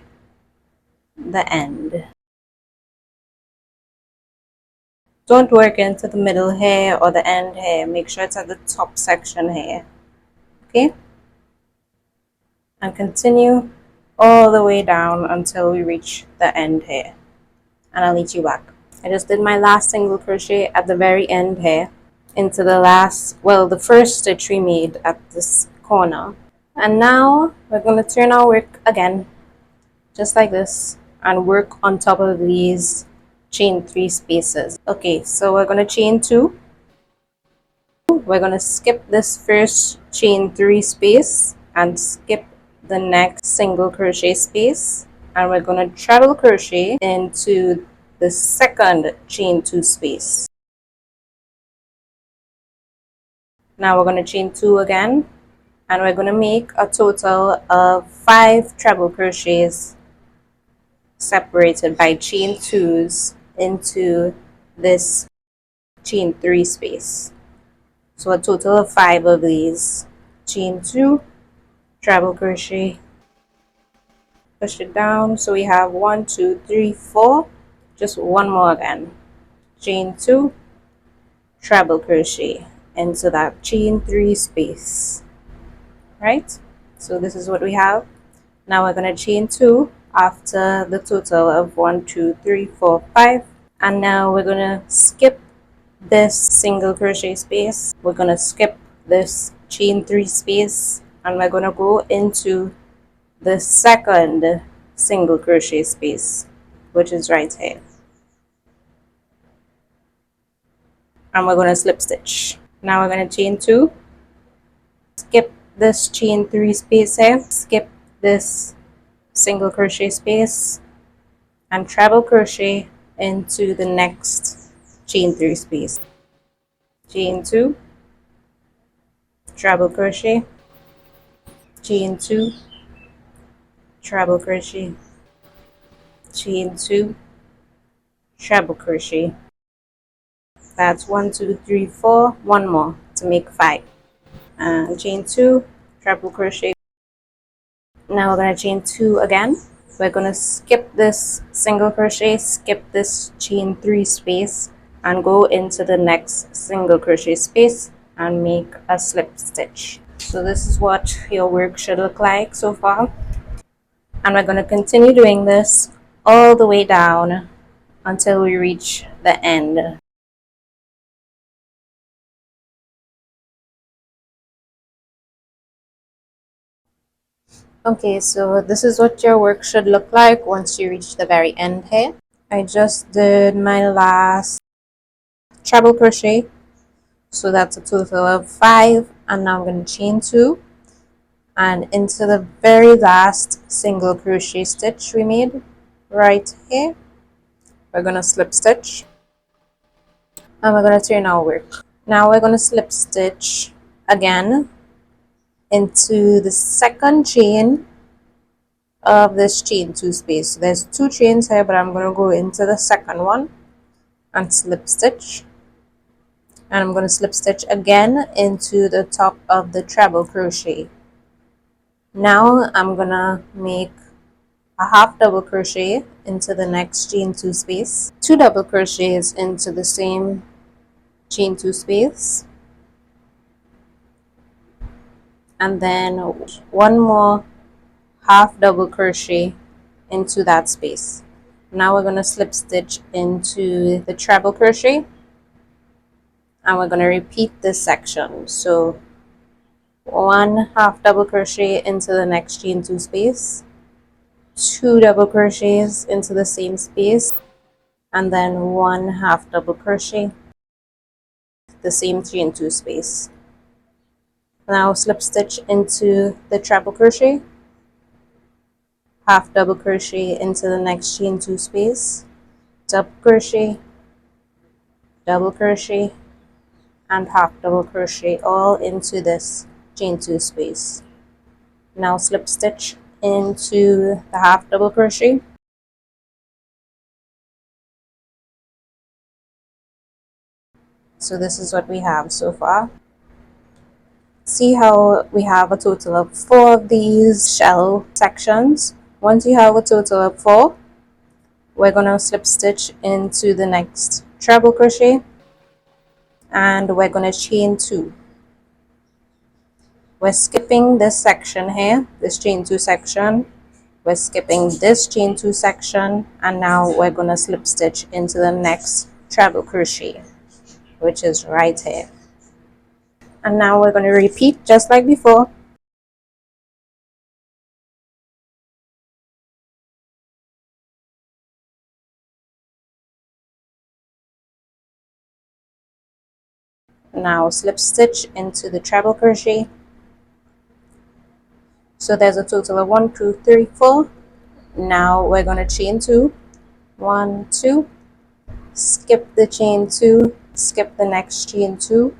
the end. Don't work into the middle here or the end here. Make sure it's at the top section here. Okay? And continue all the way down until we reach the end here. And I'll lead you back. I just did my last single crochet at the very end here into the last, well, the first stitch we made at this corner. And now we're going to turn our work again, just like this, and work on top of these chain 3 spaces. Okay, so we're going to chain 2. We're going to skip this first chain 3 space and skip the next single crochet space, and we're going to treble crochet into the second chain 2 space. Now we're going to chain 2 again, and we're going to make a total of 5 treble crochets separated by chain 2s into this chain 3 space. So a total of 5 of these. Chain 2, treble crochet, push it down, so we have 1, 2, 3, 4. Just one more again. Chain 2, treble crochet into that chain 3 space. Right? So this is what we have. Now we're going to chain 2 after the total of 1, 2, 3, 4, 5. And now we're going to skip this single crochet space. We're going to skip this chain 3 space, and we're going to go into the second single crochet space, which is right here. And we're going to slip stitch. Now we're going to chain 2, skip this chain 3 space here, skip this single crochet space, and treble crochet into the next chain 3 space. Chain 2, treble crochet, chain 2, treble crochet, chain 2, treble crochet. That's 1, 2, 3, 4. One more to make 5. And chain 2, treble crochet. Now we're going to chain 2 again. We're going to skip this single crochet, skip this chain 3 space, and go into the next single crochet space and make a slip stitch. So this is what your work should look like so far. And we're going to continue doing this all the way down until we reach the end. Okay, so this is what your work should look like once you reach the very end here. I just did my last treble crochet, so that's a total of 5, and now I'm going to chain 2 and into the very last single crochet stitch we made right here, we're going to slip stitch, and we're going to turn our work. Now we're going to slip stitch again into the second chain of this chain 2 space. So there's 2 chains here, but I'm going to go into the second one and slip stitch, and I'm going to slip stitch again into the top of the treble crochet. Now I'm going to make a half double crochet into the next chain 2 space, 2 double crochets into the same chain 2 space, and then one more half double crochet into that space. Now we're going to slip stitch into the treble crochet, and we're going to repeat this section. So one half double crochet into the next chain 2 space, 2 double crochets into the same space, and then one half double crochet, the same chain 2 space. Now slip stitch into the treble crochet, half double crochet into the next chain 2 space, double crochet, and half double crochet all into this chain 2 space. Now slip stitch into the half double crochet, so this is what we have so far. See how we have a total of 4 of these shell sections. Once you have a total of 4, we're going to slip stitch into the next treble crochet, and we're going to chain 2. We're skipping this section here, this chain 2 section. We're skipping this chain 2 section, and now we're going to slip stitch into the next treble crochet, which is right here. And now we're going to repeat just like before. Now slip stitch into the treble crochet. So there's a total of 1, 2, 3, 4. Now we're going to chain 2. 1, 2. Skip the chain 2. Skip the next chain 2.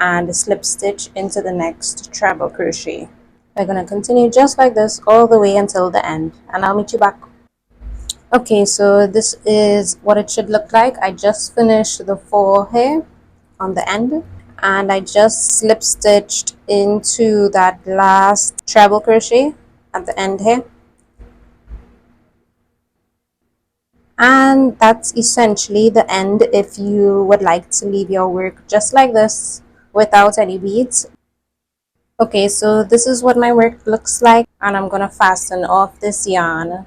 And slip stitch into the next treble crochet. We're going to continue just like this all the way until the end, and I'll meet you back. Okay, so this is what it should look like. I just finished the 4 here on the end, and I just slip stitched into that last treble crochet at the end here, and that's essentially the end. If you would like to leave your work just like this without any beads. Okay, so this is what my work looks like, and I'm gonna fasten off this yarn.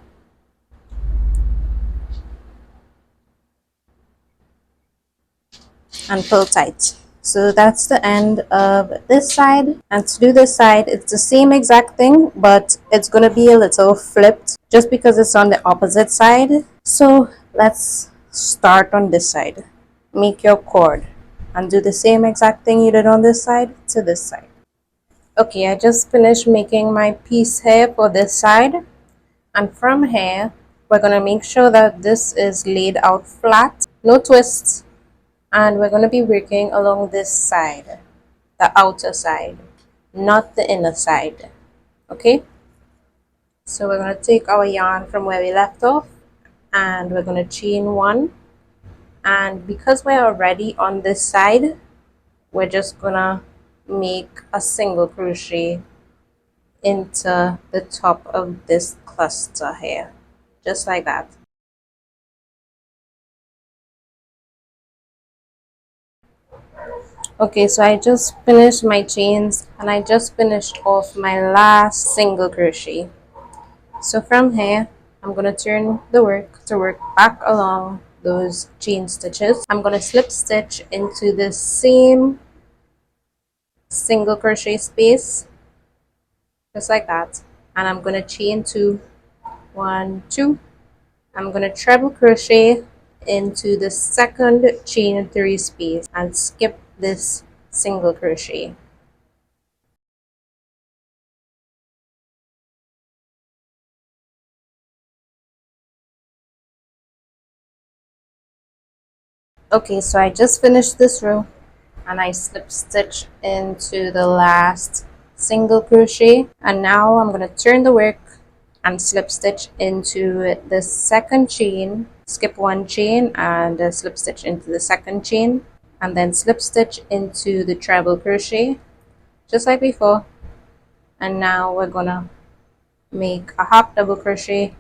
And pull tight. So that's the end of this side, and to do this side it's the same exact thing, but it's gonna be a little flipped just because it's on the opposite side. So let's start on this side. Make your cord and do the same exact thing you did on this side to this side. Okay, I just finished making my piece here for this side, and from here we're gonna make sure that this is laid out flat, no twists, and we're going to be working along this side, the outer side, not the inner side. Okay, so we're going to take our yarn from where we left off, and we're going to chain 1, and because we're already on this side, we're just going to make a single crochet into the top of this cluster here, just like that. Okay, so I just finished my chains, and I just finished off my last single crochet. So from here I'm going to turn the work to work back along those chain stitches. I'm going to slip stitch into the same single crochet space, just like that, and I'm going to chain 2. 1, 2. I'm going to treble crochet into the second chain 3 space and skip this single crochet. Okay, so I just finished this row, and I slip stitch into the last single crochet, and now I'm going to turn the work and slip stitch into the second chain, skip 1 chain and slip stitch into the second chain, and then slip stitch into the treble crochet just like before. And now we're gonna make a half double crochet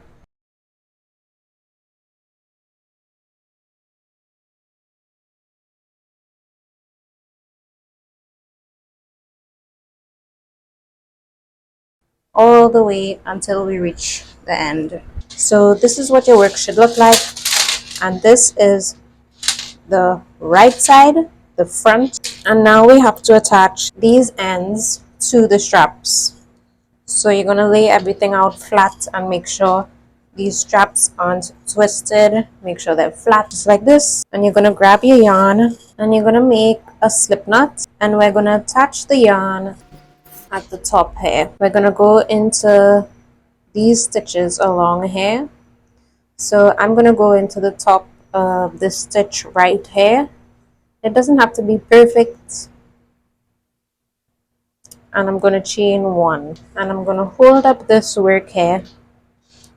all the way until we reach the end. So this is what your work should look like, and this is the right side, the front, and now we have to attach these ends to the straps. So you're gonna lay everything out flat and make sure these straps aren't twisted. Make sure they're flat just like this. And you're gonna grab your yarn and you're gonna make a slip knot, and we're gonna attach the yarn at the top here. We're gonna go into these stitches along here. So I'm gonna go into the top of this stitch right here. It doesn't have to be perfect. And I'm gonna chain one, and I'm gonna hold up this work here,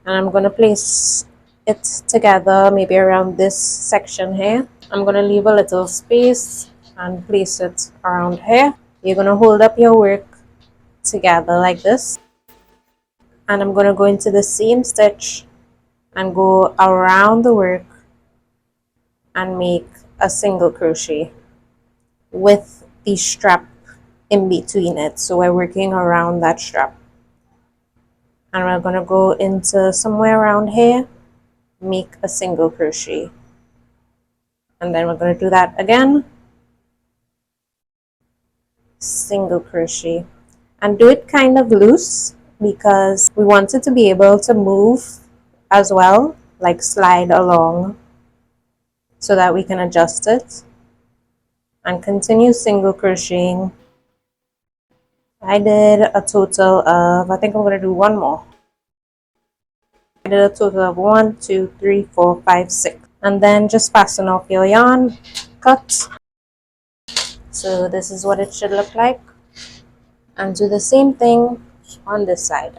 and I'm gonna place it together maybe around this section here. I'm gonna leave a little space and place it around here. You're gonna hold up your work together like this, and I'm gonna go into the same stitch and go around the work and make a single crochet with the strap in between it. So we're working around that strap, and we're gonna go into somewhere around here, make a single crochet, and then we're going to do that again, single crochet, and do it kind of loose because we want it to be able to move as well, like slide along, so that we can adjust it, and continue single crocheting. I did a total of, I think I'm going to do one more. I did a total of 1, 2, 3, 4, 5, 6, and then just fasten off your yarn, cut. So this is what it should look like, and do the same thing on this side.